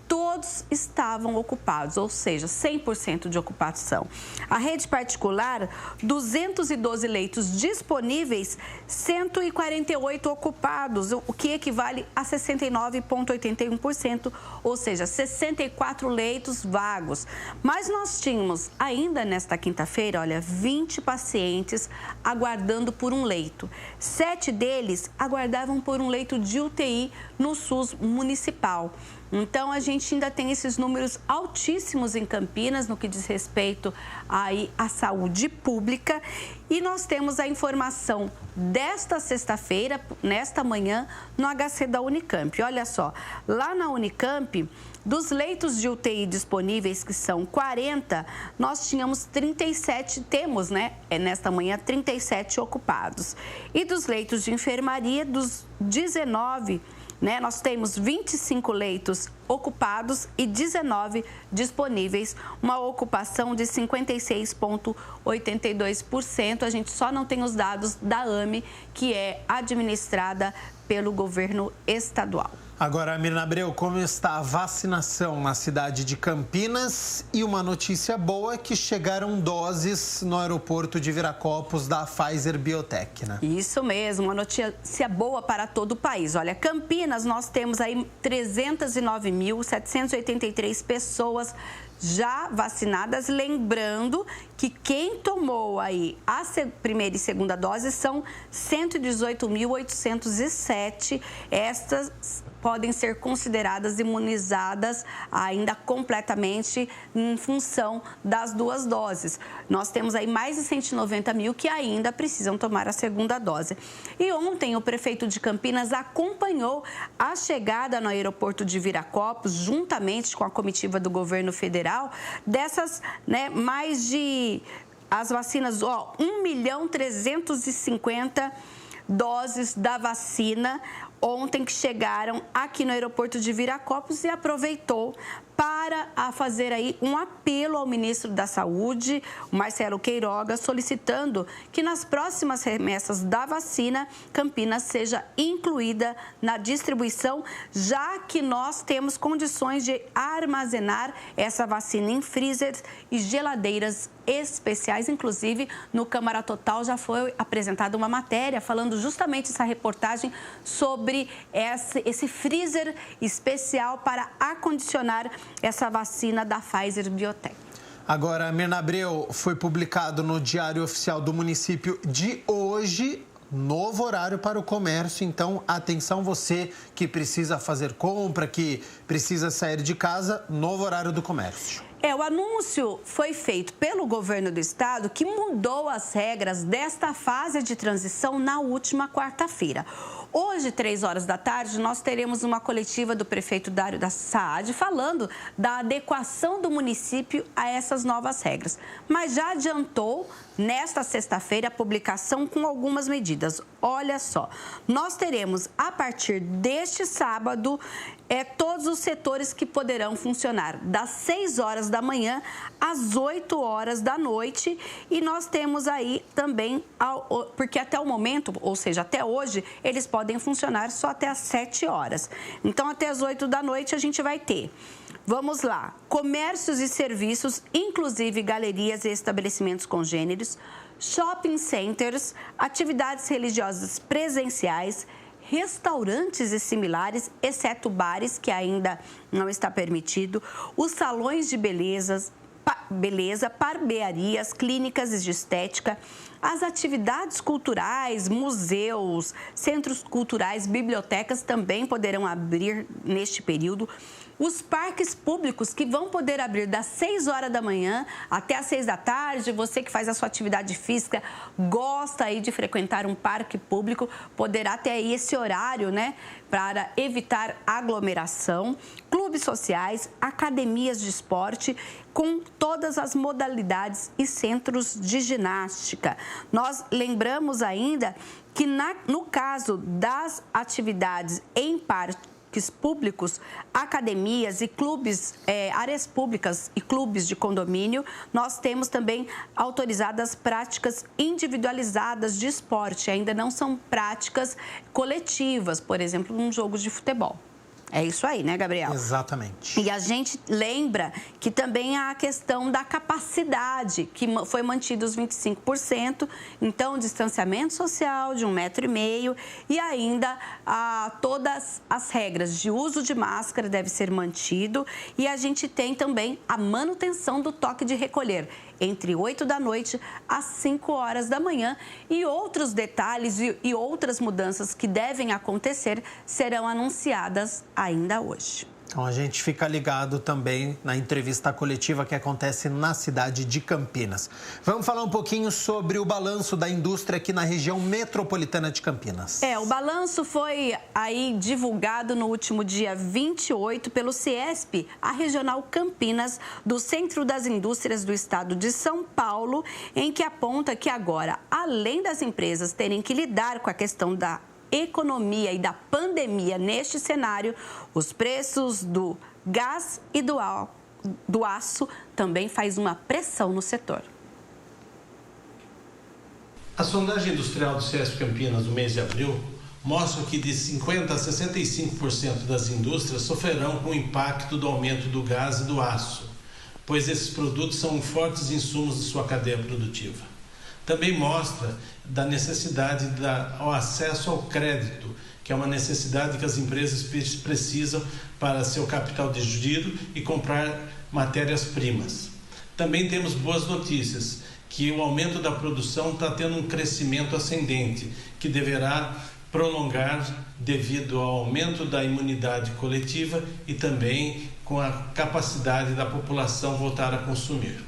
todos estavam ocupados, ou seja, 100% de ocupação. A rede particular, 212 leitos disponíveis, 148 ocupados, o que equivale a 69,81%, ou seja, 64 leitos vagos. Mas nós tínhamos ainda nesta quinta-feira, olha, 20 pacientes aguardando por um leito. 7 deles aguardavam por um leito de UTI no SUS municipal. Então, a gente ainda tem esses números altíssimos em Campinas, no que diz respeito aí à saúde pública. E nós temos a informação desta sexta-feira, nesta manhã, no HC da Unicamp. Olha só, lá na Unicamp, dos leitos de UTI disponíveis, que são 40, nós tínhamos 37, temos, né, nesta manhã, 37 ocupados. E dos leitos de enfermaria, dos 19, nós temos 25 leitos ocupados e 19 disponíveis, uma ocupação de 56,82%. A gente só não tem os dados da AME, que é administrada pelo governo estadual. Agora, Mirna Abreu, como está a vacinação na cidade de Campinas? E uma notícia boa é que chegaram doses no aeroporto de Viracopos da Pfizer Biotech, né? Isso mesmo, uma notícia boa para todo o país. Olha, Campinas, nós temos aí 309.783 pessoas já vacinadas, lembrando que quem tomou aí a primeira e segunda dose são 118.807. Estas podem ser consideradas imunizadas ainda completamente em função das duas doses. Nós temos aí mais de 190 mil que ainda precisam tomar a segunda dose. E ontem o prefeito de Campinas acompanhou a chegada no aeroporto de Viracopos, juntamente com a comitiva do governo federal, dessas, mais de as vacinas, 1.350.000 doses da vacina ontem que chegaram aqui no aeroporto de Viracopos, e aproveitou para fazer aí um apelo ao ministro da Saúde, o Marcelo Queiroga, solicitando que nas próximas remessas da vacina, Campinas seja incluída na distribuição, já que nós temos condições de armazenar essa vacina em freezers e geladeiras especiais. Inclusive, no Câmara Total já foi apresentada uma matéria falando justamente essa reportagem sobre esse freezer especial para acondicionar essa vacina da Pfizer Biotech. Agora, Mirna Abreu, foi publicado no Diário Oficial do Município de hoje, novo horário para o comércio. Então, atenção você que precisa fazer compra, que precisa sair de casa, novo horário do comércio. O anúncio foi feito pelo governo do estado, que mudou as regras desta fase de transição na última quarta-feira. Hoje, 3 horas da tarde, nós teremos uma coletiva do prefeito Dário da Saad falando da adequação do município a essas novas regras. Mas já adiantou, nesta sexta-feira, a publicação com algumas medidas. Olha só, nós teremos, a partir deste sábado, todos os setores que poderão funcionar das 6 horas da manhã às 8 horas da noite. E nós temos aí também, porque até o momento, ou seja, até hoje, eles podem funcionar só até às 7 horas. Então, até às 8 da noite a gente vai ter, vamos lá, comércios e serviços, inclusive galerias e estabelecimentos congêneres, shopping centers, atividades religiosas presenciais, restaurantes e similares, exceto bares, que ainda não está permitido, os salões de beleza, barbearias, clínicas de estética, as atividades culturais, museus, centros culturais, bibliotecas também poderão abrir neste período. Os parques públicos, que vão poder abrir das 6 horas da manhã até as 6 da tarde. Você que faz a sua atividade física, gosta aí de frequentar um parque público, poderá ter aí esse horário, para evitar aglomeração. Clubes sociais, academias de esporte, com todas as modalidades e centros de ginástica. Nós lembramos ainda que no caso das atividades em parques públicos, academias e clubes, áreas públicas e clubes de condomínio, nós temos também autorizadas práticas individualizadas de esporte. Ainda não são práticas coletivas, por exemplo, num jogo de futebol. É isso aí, né, Gabriel? Exatamente. E a gente lembra que também há a questão da capacidade, que foi mantido os 25%, então distanciamento social de 1,5 m e ainda todas as regras de uso de máscara deve ser mantido. E a gente tem também a manutenção do toque de recolher entre 8 da noite às 5 horas da manhã, e outros detalhes e outras mudanças que devem acontecer serão anunciadas ainda hoje. Então a gente fica ligado também na entrevista coletiva que acontece na cidade de Campinas. Vamos falar um pouquinho sobre o balanço da indústria aqui na região metropolitana de Campinas. O balanço foi aí divulgado no último dia 28 pelo CIESP, a Regional Campinas, do Centro das Indústrias do Estado de São Paulo, em que aponta que agora, além das empresas terem que lidar com a questão da economia e da pandemia neste cenário, os preços do gás e do aço também faz uma pressão no setor. A sondagem industrial do CIESP Campinas no mês de abril mostra que de 50% a 65% das indústrias sofrerão com o impacto do aumento do gás e do aço, pois esses produtos são fortes insumos de sua cadeia produtiva. Também mostra da necessidade ao acesso ao crédito, que é uma necessidade que as empresas precisam para seu capital de giro e comprar matérias-primas. Também temos boas notícias, que o aumento da produção está tendo um crescimento ascendente, que deverá prolongar devido ao aumento da imunidade coletiva e também com a capacidade da população voltar a consumir.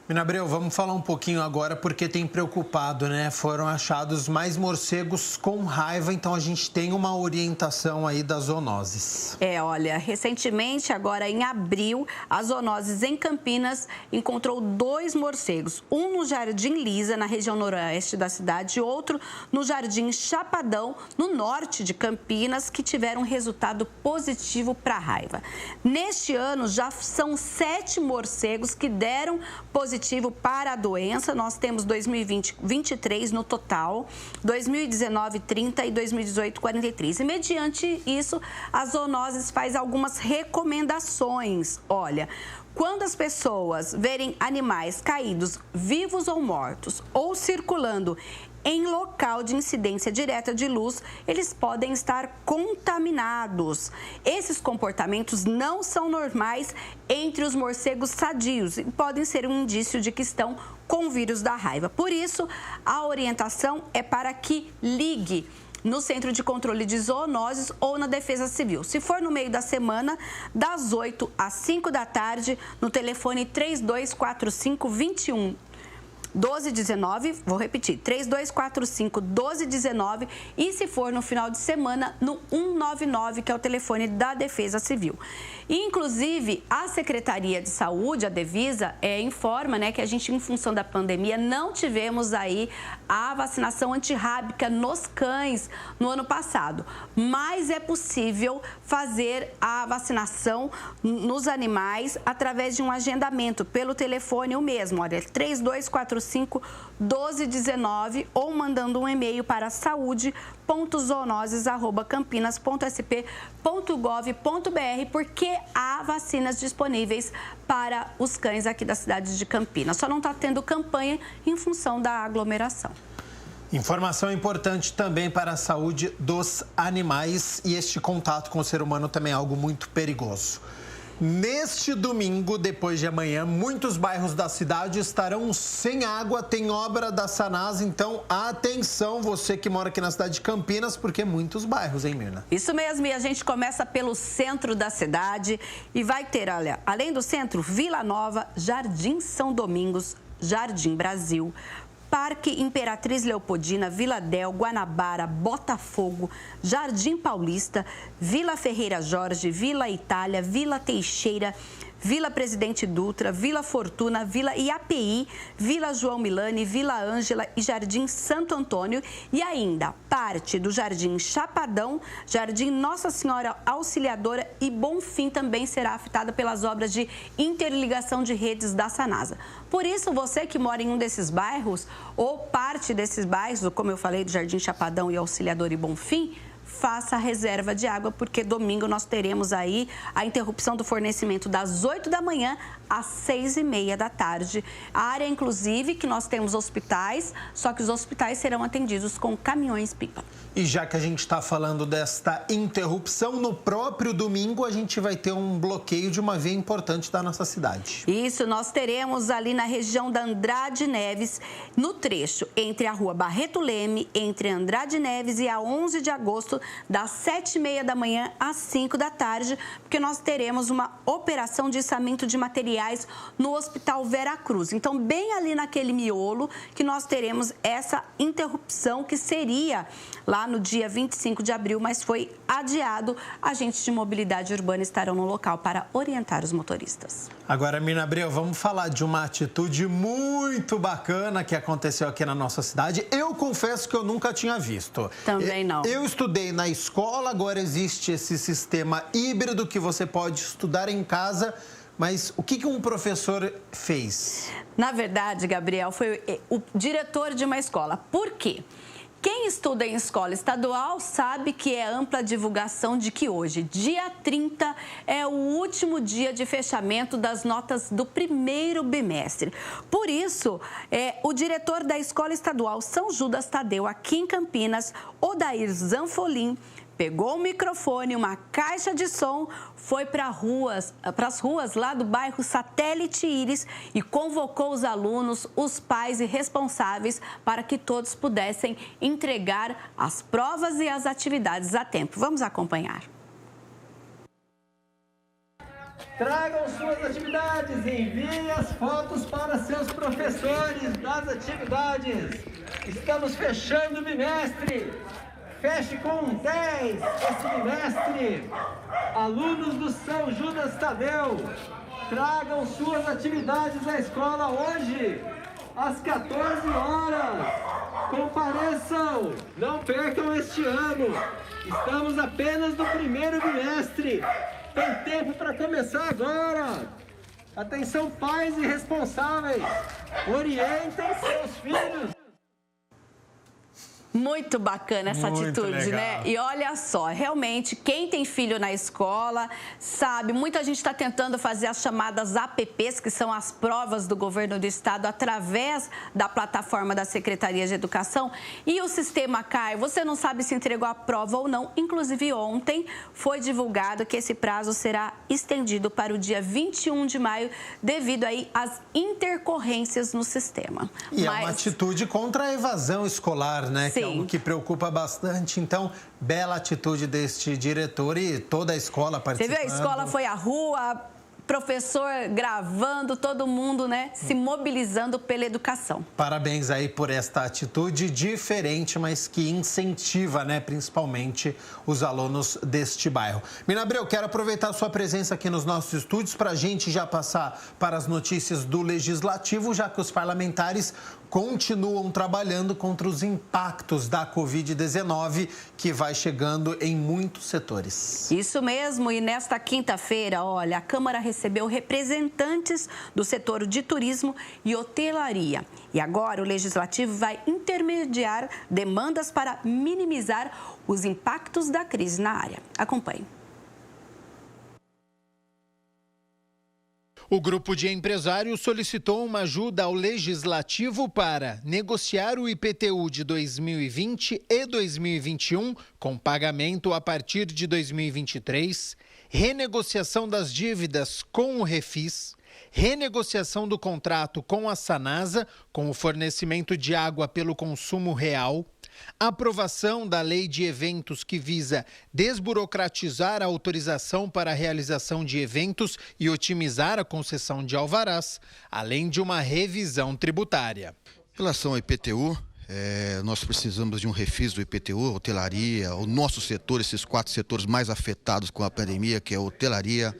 Minabreu, vamos falar um pouquinho agora porque tem preocupado, né? Foram achados mais morcegos com raiva, então a gente tem uma orientação aí das zoonoses. Olha, recentemente, agora em abril, a Zoonoses em Campinas encontrou 2 morcegos. Um no Jardim Lisa, na região noroeste da cidade, e outro no Jardim Chapadão, no norte de Campinas, que tiveram resultado positivo para a raiva. Neste ano, já são 7 morcegos que deram positivo para a doença. Nós temos 2020, 23 no total, 2019, 30 e 2018, 43. E mediante isso, a Zoonoses faz algumas recomendações. Olha, quando as pessoas verem animais caídos, vivos ou mortos, ou circulando em local de incidência direta de luz, eles podem estar contaminados. Esses comportamentos não são normais entre os morcegos sadios e podem ser um indício de que estão com o vírus da raiva. Por isso, a orientação é para que ligue no Centro de Controle de Zoonoses ou na Defesa Civil. Se for no meio da semana, das 8 às 5 da tarde, no telefone 3245-21 1219, vou repetir, 3245-1219, e se for no final de semana, no 199, que é o telefone da Defesa Civil. E, inclusive, a Secretaria de Saúde, a Devisa, informa, né, que a gente, em função da pandemia, não tivemos aí a vacinação antirrábica nos cães no ano passado, mas é possível fazer a vacinação nos animais através de um agendamento pelo telefone o mesmo, olha, 3245-1219, ou mandando um e-mail para saúde.zoonoses@campinas.sp.gov.br, porque há vacinas disponíveis para os cães aqui da cidade de Campinas. Só não está tendo campanha em função da aglomeração. Informação importante também para a saúde dos animais, e este contato com o ser humano também é algo muito perigoso. Neste domingo, depois de amanhã, muitos bairros da cidade estarão sem água, tem obra da Sanasa, então atenção você que mora aqui na cidade de Campinas, porque muitos bairros, hein, Mirna? Isso mesmo, e a gente começa pelo centro da cidade e vai ter, olha, além do centro, Vila Nova, Jardim São Domingos, Jardim Brasil, Parque Imperatriz Leopoldina, Vila Del, Guanabara, Botafogo, Jardim Paulista, Vila Ferreira Jorge, Vila Itália, Vila Teixeira, Vila Presidente Dutra, Vila Fortuna, Vila IAPI, Vila João Milani, Vila Ângela e Jardim Santo Antônio. E ainda parte do Jardim Chapadão, Jardim Nossa Senhora Auxiliadora e Bonfim também será afetada pelas obras de interligação de redes da Sanasa. Por isso, você que mora em um desses bairros ou parte desses bairros, como eu falei, do Jardim Chapadão e Auxiliadora e Bonfim, faça a reserva de água, porque domingo nós teremos aí a interrupção do fornecimento das 8 da manhã às 6h30 da tarde. A área, inclusive, que nós temos hospitais, só que os hospitais serão atendidos com caminhões-pipa. E já que a gente está falando desta interrupção, no próprio domingo a gente vai ter um bloqueio de uma via importante da nossa cidade. Isso, nós teremos ali na região da Andrade Neves, no trecho entre a rua Barreto Leme, entre Andrade Neves e a 11 de agosto, das 7h30 da manhã às 5 da tarde, porque nós teremos uma operação de içamento de materiais no Hospital Vera Cruz. Então, bem ali naquele miolo que nós teremos essa interrupção que seria lá no dia 25 de abril, mas foi adiado. Agentes de mobilidade urbana estarão no local para orientar os motoristas. Agora, Mirna Abreu, vamos falar de uma atitude muito bacana que aconteceu aqui na nossa cidade. Eu confesso que eu nunca tinha visto. Também não. Eu estudei na escola, agora existe esse sistema híbrido que você pode estudar em casa. Mas o que um professor fez? Na verdade, Gabriel, foi o diretor de uma escola. Por quê? Quem estuda em escola estadual sabe que é ampla divulgação de que hoje, dia 30, é o último dia de fechamento das notas do primeiro bimestre. Por isso, o diretor da Escola Estadual São Judas Tadeu, aqui em Campinas, Odair Zanfolim, pegou o microfone, uma caixa de som, foi para as ruas lá do bairro Satélite Íris e convocou os alunos, os pais e responsáveis para que todos pudessem entregar as provas e as atividades a tempo. Vamos acompanhar. Tragam suas atividades e enviem as fotos para seus professores das atividades. Estamos fechando o bimestre. Feche com 10 esse bimestre. Alunos do São Judas Tadeu, tragam suas atividades à escola hoje, às 14 horas. Compareçam, não percam este ano. Estamos apenas no primeiro bimestre. Tem tempo para começar agora. Atenção, pais e responsáveis. Orientem seus filhos. Muito bacana essa atitude, né? E olha só, realmente, quem tem filho na escola sabe, muita gente está tentando fazer as chamadas APPs, que são as provas do governo do estado, através da plataforma da Secretaria de Educação. E o sistema cai, você não sabe se entregou a prova ou não. Inclusive, ontem foi divulgado que esse prazo será estendido para o dia 21 de maio, devido aí às intercorrências no sistema. E é uma atitude contra a evasão escolar, né? Sim. Que é algo que preocupa bastante. Então, bela atitude deste diretor e toda a escola participando. Você viu? A escola foi à rua, professor gravando, todo mundo, né, se mobilizando pela educação. Parabéns aí por esta atitude diferente, mas que incentiva, né, principalmente os alunos deste bairro. Mirna Abreu, quero aproveitar a sua presença aqui nos nossos estúdios para a gente já passar para as notícias do Legislativo, já que os parlamentares continuam trabalhando contra os impactos da Covid-19, que vai chegando em muitos setores. Isso mesmo, e nesta quinta-feira, olha, a Câmara recebeu representantes do setor de turismo e hotelaria. E agora o Legislativo vai intermediar demandas para minimizar os impactos da crise na área. Acompanhe. O grupo de empresários solicitou uma ajuda ao Legislativo para negociar o IPTU de 2020 e 2021, com pagamento a partir de 2023, renegociação das dívidas com o Refis, renegociação do contrato com a Sanasa, com o fornecimento de água pelo consumo real, aprovação da lei de eventos que visa desburocratizar a autorização para a realização de eventos e otimizar a concessão de alvarás, além de uma revisão tributária. Em relação ao IPTU, nós precisamos de um refis do IPTU, hotelaria, o nosso setor, esses 4 setores mais afetados com a pandemia, que é hotelaria,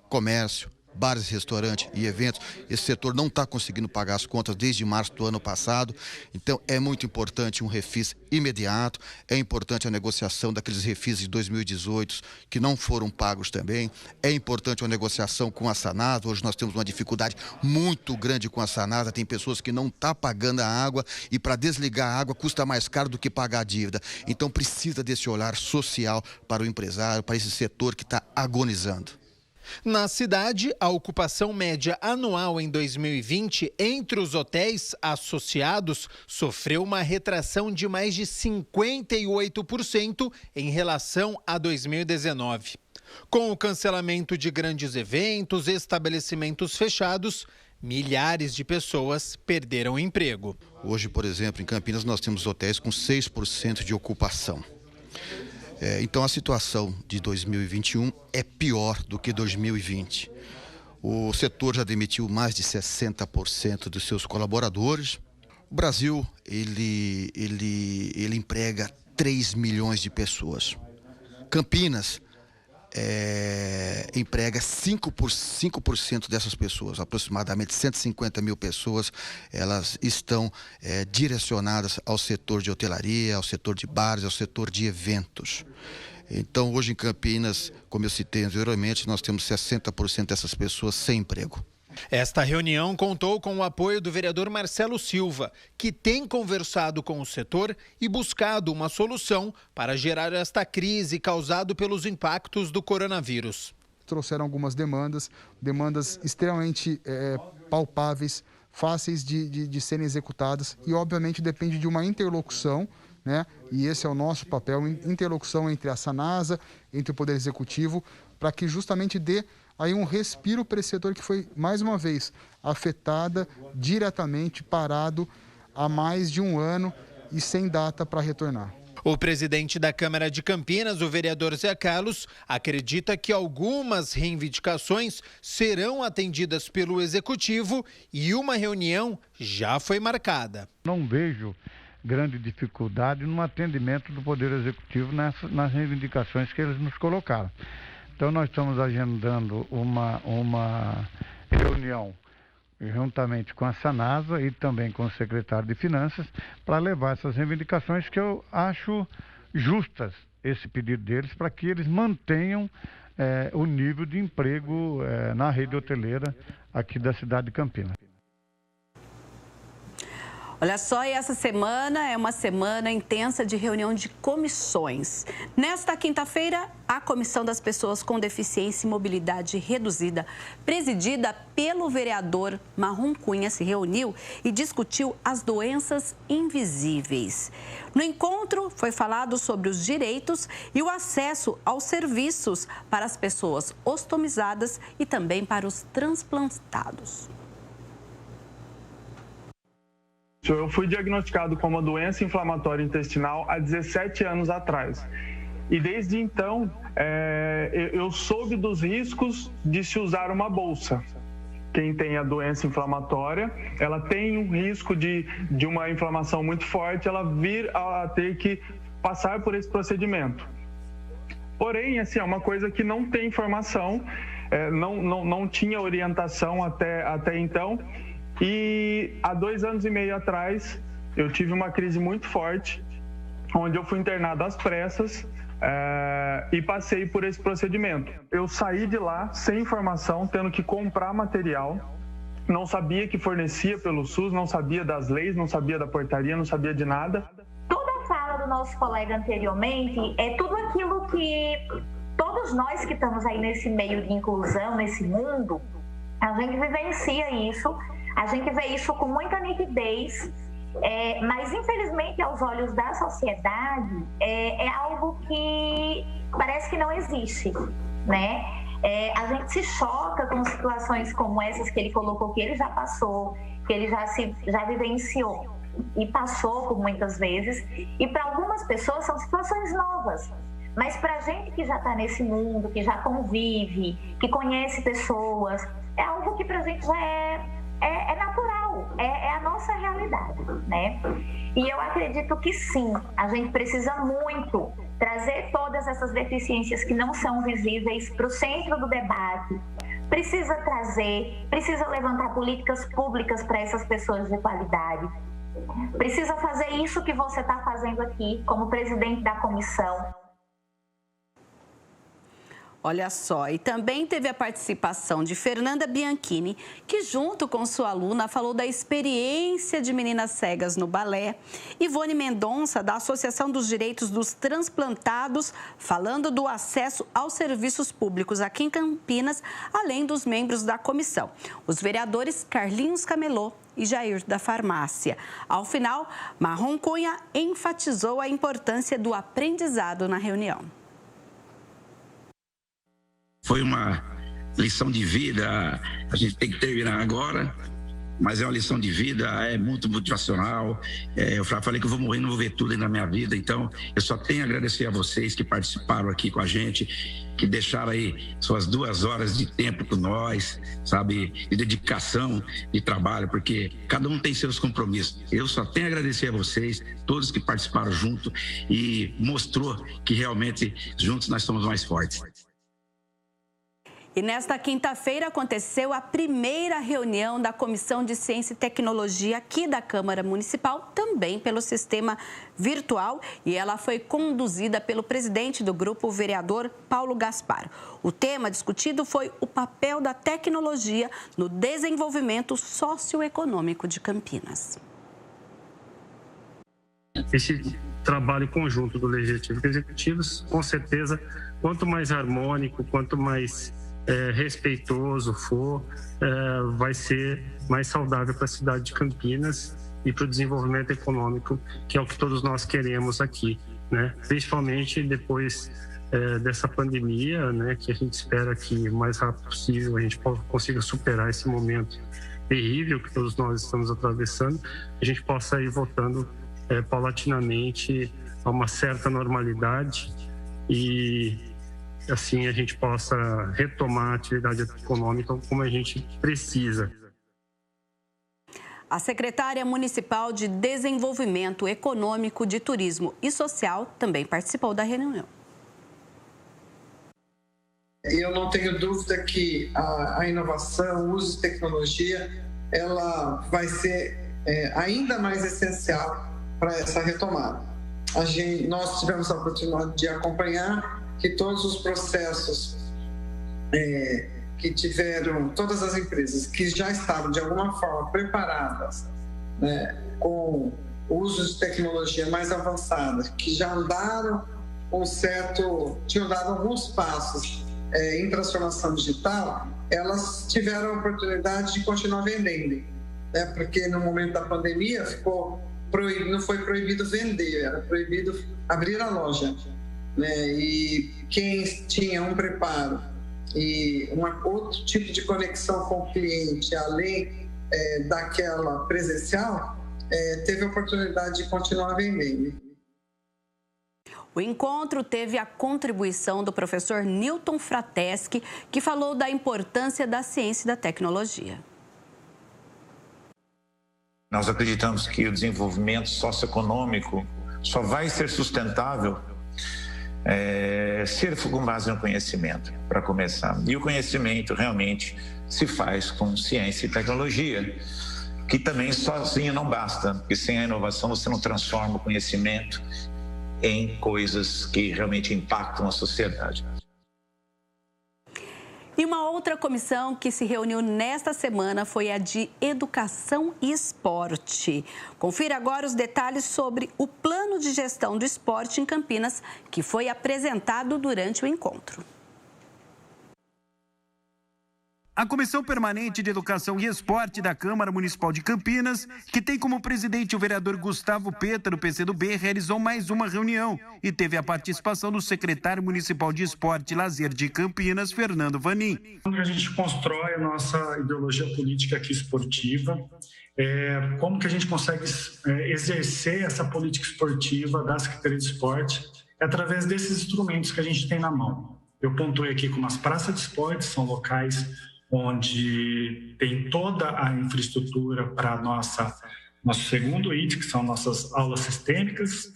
comércio, bares, restaurantes e eventos. Esse setor não está conseguindo pagar as contas desde março do ano passado. Então, é muito importante um refis imediato. É importante a negociação daqueles refis de 2018 que não foram pagos também. É importante a negociação com a Sanasa. Hoje nós temos uma dificuldade muito grande com a Sanasa. Tem pessoas que não estão pagando a água e para desligar a água custa mais caro do que pagar a dívida. Então, precisa desse olhar social para o empresário, para esse setor que está agonizando. Na cidade, a ocupação média anual em 2020 entre os hotéis associados sofreu uma retração de mais de 58% em relação a 2019. Com o cancelamento de grandes eventos e estabelecimentos fechados, milhares de pessoas perderam o emprego. Hoje, por exemplo, em Campinas nós temos hotéis com 6% de ocupação. Então a situação de 2021 é pior do que 2020. O setor já demitiu mais de 60% dos seus colaboradores. O Brasil, ele emprega 3 milhões de pessoas. Campinas emprega 5% dessas pessoas, aproximadamente 150 mil pessoas, elas estão direcionadas ao setor de hotelaria, ao setor de bares, ao setor de eventos. Então, hoje em Campinas, como eu citei anteriormente, nós temos 60% dessas pessoas sem emprego. Esta reunião contou com o apoio do vereador Marcelo Silva, que tem conversado com o setor e buscado uma solução para gerar esta crise causada pelos impactos do coronavírus. Trouxeram algumas demandas extremamente palpáveis, fáceis de serem executadas e, obviamente, depende de uma interlocução, né? E esse é o nosso papel, interlocução entre a Sanasa, entre o Poder Executivo, para que justamente dê aí um respiro para esse setor que foi, mais uma vez, afetada diretamente, parado há mais de um ano e sem data para retornar. O presidente da Câmara de Campinas, o vereador Zé Carlos, acredita que algumas reivindicações serão atendidas pelo Executivo e uma reunião já foi marcada. Não vejo grande dificuldade no atendimento do Poder Executivo nas reivindicações que eles nos colocaram. Então, nós estamos agendando uma reunião juntamente com a Sanasa e também com o secretário de Finanças para levar essas reivindicações que eu acho justas, esse pedido deles, para que eles mantenham o nível de emprego na rede hoteleira aqui da cidade de Campinas. Olha só, e essa semana é uma semana intensa de reunião de comissões. Nesta quinta-feira, a Comissão das Pessoas com Deficiência e Mobilidade Reduzida, presidida pelo vereador Marrom Cunha, se reuniu e discutiu as doenças invisíveis. No encontro, foi falado sobre os direitos e o acesso aos serviços para as pessoas ostomizadas e também para os transplantados. Eu fui diagnosticado com uma doença inflamatória intestinal há 17 anos atrás. E desde então, eu soube dos riscos de se usar uma bolsa. Quem tem a doença inflamatória, ela tem um risco de uma inflamação muito forte, ela vir a ter que passar por esse procedimento. Porém, assim, é uma coisa que não tem informação, não tinha orientação até então. E há 2 anos e meio atrás, eu tive uma crise muito forte, onde eu fui internado às pressas e passei por esse procedimento. Eu saí de lá sem informação, tendo que comprar material, não sabia que fornecia pelo SUS, não sabia das leis, não sabia da portaria, não sabia de nada. Toda a fala do nosso colega anteriormente é tudo aquilo que todos nós que estamos aí nesse meio de inclusão, nesse mundo, a gente vivencia isso. A gente vê isso com muita nitidez, mas infelizmente aos olhos da sociedade é algo que parece que não existe, né? A gente se choca com situações como essas que ele colocou, que ele já passou, que ele já vivenciou e passou por muitas vezes, e para algumas pessoas são situações novas. Mas para a gente que já está nesse mundo, que já convive, que conhece pessoas, é algo que para a gente já é natural, é a nossa realidade, né? E eu acredito que sim, a gente precisa muito trazer todas essas deficiências que não são visíveis para o centro do debate, precisa trazer, precisa levantar políticas públicas para essas pessoas de qualidade. Precisa fazer isso que você está fazendo aqui, como presidente da comissão. Olha só, e também teve a participação de Fernanda Bianchini, que junto com sua aluna falou da experiência de meninas cegas no balé. Ivone Mendonça, da Associação dos Direitos dos Transplantados, falando do acesso aos serviços públicos aqui em Campinas, além dos membros da comissão. Os vereadores Carlinhos Camelô e Jair da Farmácia. Ao final, Marrom Cunha enfatizou a importância do aprendizado na reunião. Foi uma lição de vida, a gente tem que terminar agora, mas é uma lição de vida, é muito motivacional. Eu falei que eu vou morrer, não vou ver tudo ainda na minha vida, então eu só tenho a agradecer a vocês que participaram aqui com a gente, que deixaram aí suas 2 horas de tempo com nós, sabe, de dedicação, de trabalho, porque cada um tem seus compromissos. Eu só tenho a agradecer a vocês, todos que participaram junto, e mostrou que realmente juntos nós somos mais fortes. E nesta quinta-feira aconteceu a primeira reunião da Comissão de Ciência e Tecnologia aqui da Câmara Municipal, também pelo sistema virtual, e ela foi conduzida pelo presidente do grupo, o vereador Paulo Gaspar. O tema discutido foi o papel da tecnologia no desenvolvimento socioeconômico de Campinas. Esse trabalho conjunto do Legislativo e do Executivo, com certeza, quanto mais harmônico, quanto mais respeitoso for, vai ser mais saudável para a cidade de Campinas e para o desenvolvimento econômico, que é o que todos nós queremos aqui, né? Principalmente depois dessa pandemia, né? Que a gente espera que o mais rápido possível a gente consiga superar esse momento terrível que todos nós estamos atravessando, a gente possa ir voltando paulatinamente a uma certa normalidade e assim a gente possa retomar a atividade econômica como a gente precisa. A secretária municipal de Desenvolvimento Econômico, de Turismo e Social também participou da reunião. Eu não tenho dúvida que a inovação, o uso de tecnologia, ela vai ser ainda mais essencial para essa retomada. Nós tivemos a oportunidade de acompanhar que todos os processos que tiveram, todas as empresas que já estavam de alguma forma preparadas, né, com o uso de tecnologia mais avançada, que já andaram tinham dado alguns passos em transformação digital, elas tiveram a oportunidade de continuar vendendo, né, porque no momento da pandemia não foi proibido vender, era proibido abrir a loja. E quem tinha um preparo e outro tipo de conexão com o cliente, além daquela presencial, teve a oportunidade de continuar vendendo. O encontro teve a contribuição do professor Newton Frateschi, que falou da importância da ciência e da tecnologia. Nós acreditamos que o desenvolvimento socioeconômico só vai ser sustentável se ele for com base no conhecimento, para começar. E o conhecimento realmente se faz com ciência e tecnologia, que também sozinho não basta, porque sem a inovação você não transforma o conhecimento em coisas que realmente impactam a sociedade. E uma outra comissão que se reuniu nesta semana foi a de Educação e Esporte. Confira agora os detalhes sobre o plano de gestão do esporte em Campinas, que foi apresentado durante o encontro. A Comissão Permanente de Educação e Esporte da Câmara Municipal de Campinas, que tem como presidente o vereador Gustavo Peta, do PCdoB, realizou mais uma reunião e teve a participação do secretário municipal de Esporte e Lazer de Campinas, Fernando Vanin. Como a gente constrói a nossa ideologia política aqui esportiva, como que a gente consegue exercer essa política esportiva da Secretaria de Esporte através desses instrumentos que a gente tem na mão. Eu pontuei aqui como as praças de esporte, são locais onde tem toda a infraestrutura para nosso segundo item, que são nossas aulas sistêmicas.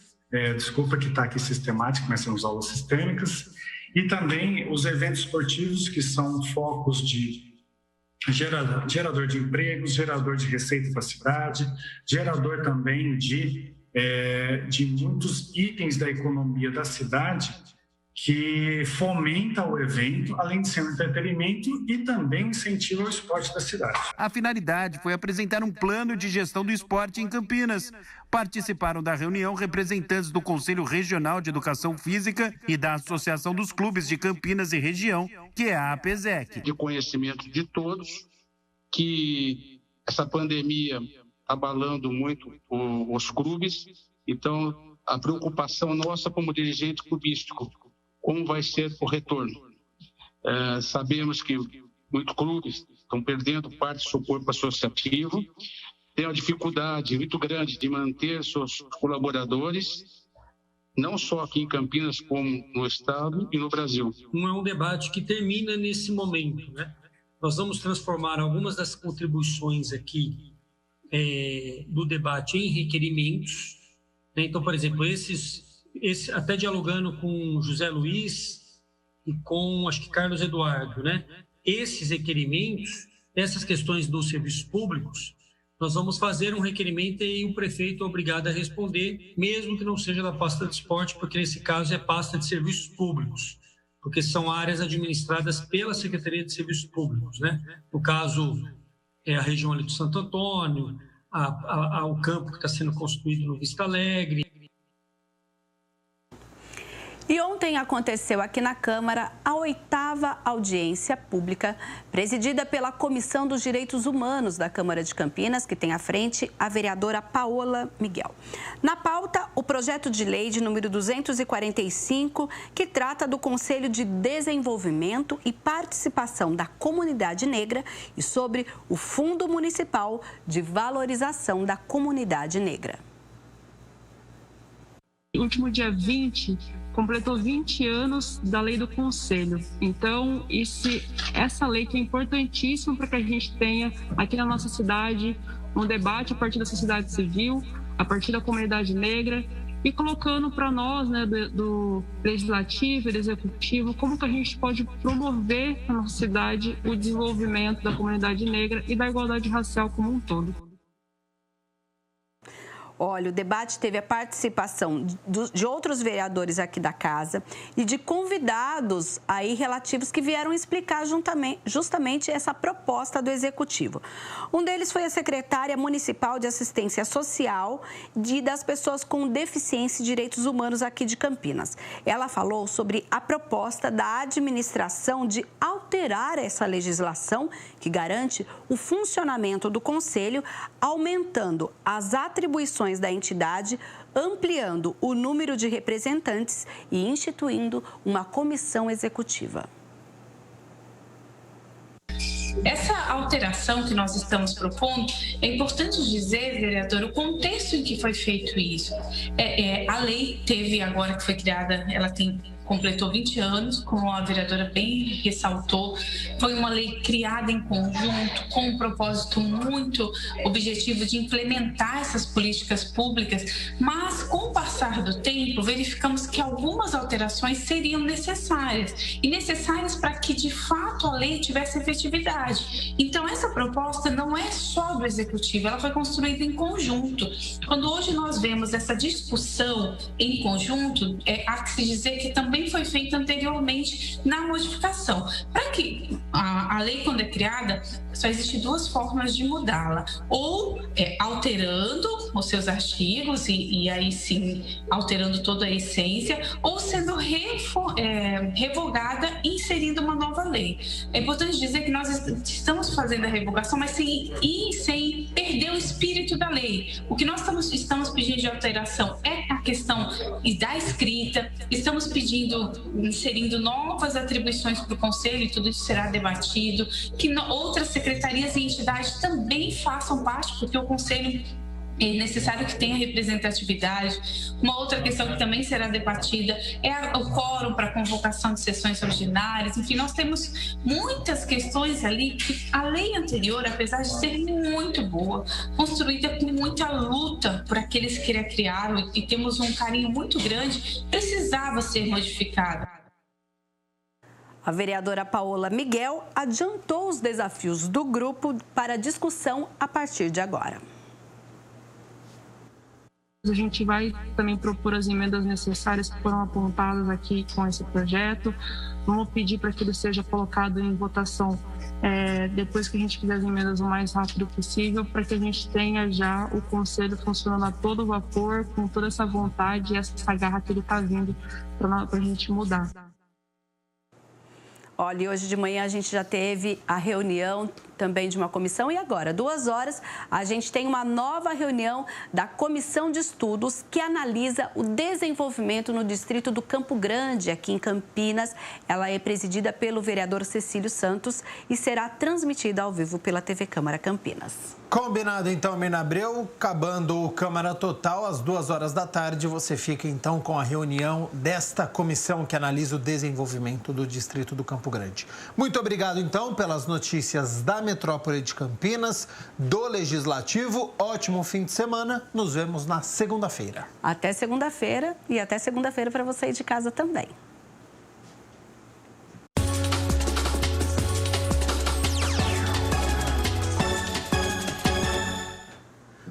Desculpa que está aqui sistemático, mas são as aulas sistêmicas. e também os eventos esportivos, que são focos de gerador de empregos, gerador de receita para a cidade, gerador também de muitos itens da economia da cidade, que fomenta o evento, além de ser um entretenimento e também incentiva o esporte da cidade. A finalidade foi apresentar um plano de gestão do esporte em Campinas. Participaram da reunião representantes do Conselho Regional de Educação Física e da Associação dos Clubes de Campinas e Região, que é a APESEC. De conhecimento de todos que essa pandemia está abalando muito os clubes, então a preocupação nossa como dirigente clubístico, como vai ser o retorno. Sabemos que muitos clubes estão perdendo parte do seu corpo associativo, tem uma dificuldade muito grande de manter seus colaboradores, não só aqui em Campinas, como no Estado e no Brasil. Não é um debate que termina nesse momento, né? Nós vamos transformar algumas das contribuições aqui do debate em requerimentos. Né? Então, por exemplo, até dialogando com José Luiz e com, acho que, Carlos Eduardo, né? Esses requerimentos, essas questões dos serviços públicos, nós vamos fazer um requerimento e o prefeito é obrigado a responder, mesmo que não seja da pasta de esporte, porque nesse caso é pasta de serviços públicos, porque são áreas administradas pela Secretaria de Serviços Públicos, né? No caso, é a região ali do Santo Antônio, o campo que está sendo construído no Vista Alegre. E ontem aconteceu aqui na Câmara a 8ª audiência pública, presidida pela Comissão dos Direitos Humanos da Câmara de Campinas, que tem à frente a vereadora Paola Miguel. Na pauta, o projeto de lei de número 245, que trata do Conselho de Desenvolvimento e Participação da Comunidade Negra e sobre o Fundo Municipal de Valorização da Comunidade Negra. No último dia 20, completou 20 anos da lei do Conselho. Então, essa lei que é importantíssima para que a gente tenha aqui na nossa cidade um debate a partir da sociedade civil, a partir da comunidade negra e colocando para nós, né, do legislativo e do executivo, como que a gente pode promover na nossa cidade o desenvolvimento da comunidade negra e da igualdade racial como um todo. Olha, o debate teve a participação de outros vereadores aqui da casa e de convidados aí relativos que vieram explicar justamente essa proposta do Executivo. Um deles foi a secretária municipal de Assistência Social das pessoas com deficiência e direitos humanos aqui de Campinas. Ela falou sobre a proposta da administração de alterar essa legislação que garante o funcionamento do Conselho, aumentando as atribuições da entidade, ampliando o número de representantes e instituindo uma comissão executiva. Essa alteração que nós estamos propondo, é importante dizer, vereador, o contexto em que foi feito isso. A lei teve agora que foi criada, ela completou 20 anos, como a vereadora bem ressaltou. Foi uma lei criada em conjunto, com um propósito muito objetivo de implementar essas políticas públicas, mas com o passar do tempo, verificamos que algumas alterações seriam necessárias, e necessárias para que, de fato, a lei tivesse efetividade. Então, essa proposta não é só do Executivo, ela foi construída em conjunto. Quando hoje nós vemos essa discussão em conjunto, há que se dizer que também foi feita anteriormente na modificação. Para que a lei, quando é criada, só existem duas formas de mudá-la. Ou alterando os seus artigos, e aí sim, alterando toda a essência, ou sendo revogada e inserindo uma nova lei. É importante dizer que nós estamos fazendo a revogação, mas sem perder o espírito da lei. O que nós estamos pedindo de alteração é a questão da escrita, estamos inserindo novas atribuições para o Conselho, e tudo isso será debatido, que outras secretarias e entidades também façam parte, porque o Conselho é necessário que tenha representatividade. Uma outra questão que também será debatida é o quórum para convocação de sessões ordinárias. Enfim, nós temos muitas questões ali que a lei anterior, apesar de ser muito boa, construída com muita luta por aqueles que a criaram, e temos um carinho muito grande, precisava ser modificada. A vereadora Paola Miguel adiantou os desafios do grupo para discussão a partir de agora. A gente vai também propor as emendas necessárias que foram apontadas aqui com esse projeto. Vamos pedir para que ele seja colocado em votação depois que a gente fizer as emendas o mais rápido possível, para que a gente tenha já o Conselho funcionando a todo vapor, com toda essa vontade e essa garra que ele está vindo para a gente mudar. Olha, e hoje de manhã a gente já teve a reunião também de uma comissão e agora, 2 horas, a gente tem uma nova reunião da Comissão de Estudos que analisa o desenvolvimento no distrito do Campo Grande, aqui em Campinas. Ela é presidida pelo vereador Cecílio Santos e será transmitida ao vivo pela TV Câmara Campinas. Combinado então, Mirna Abreu. Acabando o Câmara Total, às 2 horas da tarde, você fica então com a reunião desta comissão que analisa o desenvolvimento do distrito do Campo Grande. Muito obrigado então pelas notícias da Metrópole de Campinas, do Legislativo. Ótimo fim de semana. Nos vemos na segunda-feira. Até segunda-feira e até segunda-feira para você ir de casa também.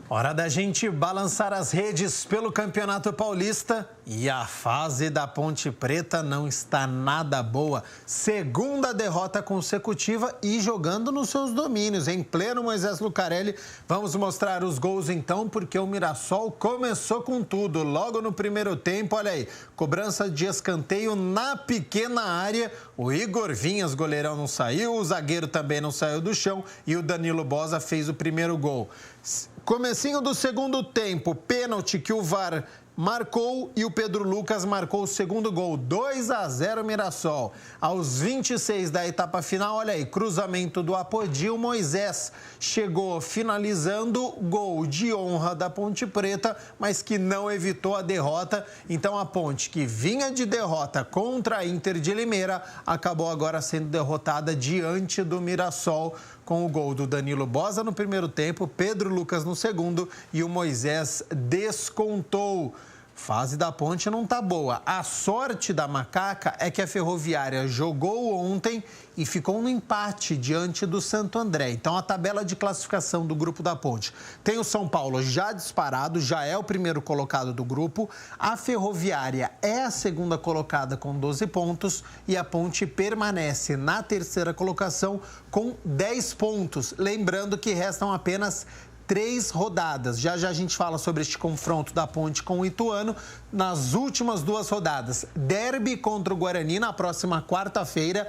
Hora da gente balançar as redes pelo Campeonato Paulista e a fase da Ponte Preta não está nada boa. Segunda derrota consecutiva e jogando nos seus domínios, em pleno Moisés Lucarelli. Vamos mostrar os gols então, porque o Mirassol começou com tudo. Logo no primeiro tempo, olha aí, cobrança de escanteio na pequena área. O Igor Vinhas, goleirão, não saiu, o zagueiro também não saiu do chão e o Danilo Boza fez o primeiro gol. Comecinho do segundo tempo, pênalti que o VAR marcou e o Pedro Lucas marcou o segundo gol, 2-0 Mirassol. Aos 26 da etapa final, olha aí, cruzamento do Apodi, o Moisés chegou finalizando, gol de honra da Ponte Preta, mas que não evitou a derrota. Então a Ponte, que vinha de derrota contra a Inter de Limeira, acabou agora sendo derrotada diante do Mirassol, com o gol do Danilo Boza no primeiro tempo, Pedro Lucas no segundo e o Moisés descontou. Fase da Ponte não tá boa. A sorte da Macaca é que a Ferroviária jogou ontem e ficou no empate diante do Santo André. Então, a tabela de classificação do grupo da Ponte tem o São Paulo já disparado, já é o primeiro colocado do grupo. A Ferroviária é a segunda colocada com 12 pontos e a Ponte permanece na terceira colocação com 10 pontos. Lembrando que restam apenas 3 rodadas. Já já a gente fala sobre este confronto da Ponte com o Ituano. Nas últimas 2 rodadas, derby contra o Guarani na próxima quarta-feira.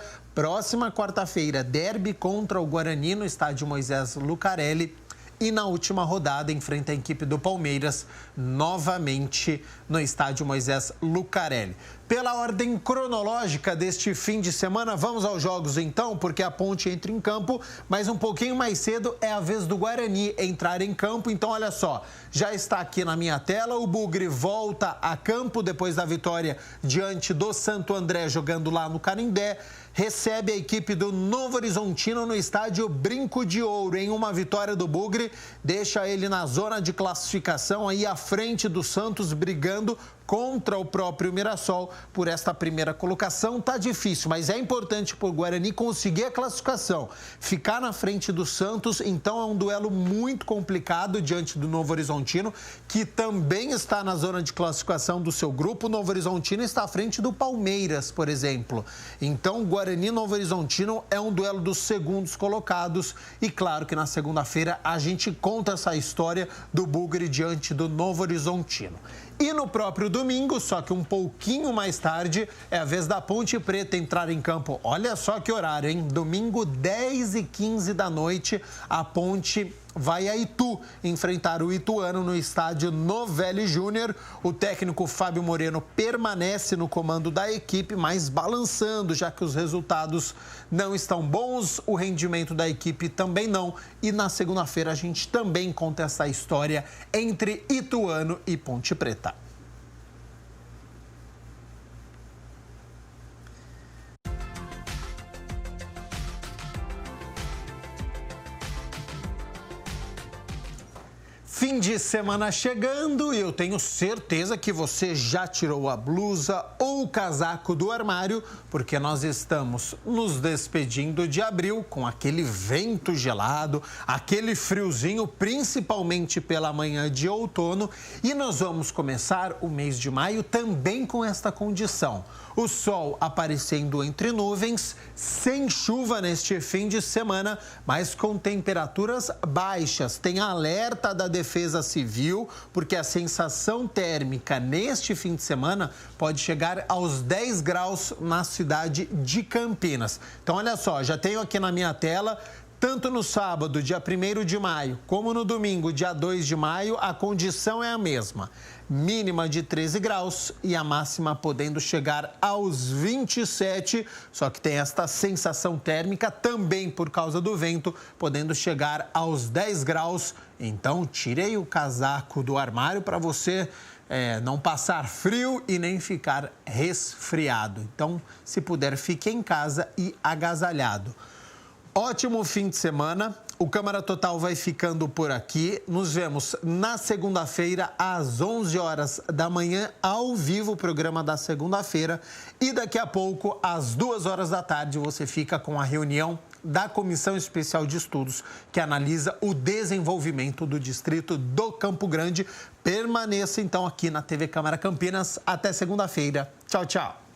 Derby contra o Guarani no estádio Moisés Lucarelli. E na última rodada, enfrenta a equipe do Palmeiras, novamente no estádio Moisés Lucarelli. Pela ordem cronológica deste fim de semana, vamos aos jogos então, porque a Ponte entra em campo, mas um pouquinho mais cedo é a vez do Guarani entrar em campo. Então, olha só, já está aqui na minha tela, o Bugre volta a campo depois da vitória diante do Santo André, jogando lá no Canindé. Recebe a equipe do Novo Horizontino no estádio Brinco de Ouro. Em uma vitória do Bugre, deixa ele na zona de classificação, aí à frente do Santos, brigando contra o próprio Mirassol por esta primeira colocação. Tá difícil, mas é importante para o Guarani conseguir a classificação. Ficar na frente do Santos, então é um duelo muito complicado diante do Novo Horizontino, que também está na zona de classificação do seu grupo. O Novo Horizontino está à frente do Palmeiras, por exemplo. Então, Guarani e Novo Horizontino é um duelo dos segundos colocados. E claro que na segunda-feira a gente conta essa história do Bugre diante do Novo Horizontino. E no próprio domingo, só que um pouquinho mais tarde, é a vez da Ponte Preta entrar em campo. Olha só que horário, hein? Domingo, 10h15 da noite, a Ponte vai a Itu enfrentar o Ituano no estádio Novelli Júnior. O técnico Fábio Moreno permanece no comando da equipe, mas balançando, já que os resultados não estão bons, o rendimento da equipe também não. E na segunda-feira a gente também conta essa história entre Ituano e Ponte Preta. Fim de semana chegando e eu tenho certeza que você já tirou a blusa ou o casaco do armário, porque nós estamos nos despedindo de abril com aquele vento gelado, aquele friozinho, principalmente pela manhã de outono, e nós vamos começar o mês de maio também com esta condição. O sol aparecendo entre nuvens, sem chuva neste fim de semana, mas com temperaturas baixas. Tem alerta da Defesa Civil, porque a sensação térmica neste fim de semana pode chegar aos 10 graus na cidade de Campinas. Então, olha só, já tenho aqui na minha tela, tanto no sábado, dia 1º de maio, como no domingo, dia 2 de maio, a condição é a mesma. Mínima de 13 graus e a máxima podendo chegar aos 27, só que tem esta sensação térmica também por causa do vento, podendo chegar aos 10 graus. Então, tirei o casaco do armário para você não passar frio e nem ficar resfriado. Então, se puder, fique em casa e agasalhado. Ótimo fim de semana. O Câmara Total vai ficando por aqui. Nos vemos na segunda-feira, às 11 horas da manhã, ao vivo, o programa da segunda-feira. E daqui a pouco, às 2 horas da tarde, você fica com a reunião da Comissão Especial de Estudos, que analisa o desenvolvimento do distrito do Campo Grande. Permaneça, então, aqui na TV Câmara Campinas. Até segunda-feira. Tchau, tchau.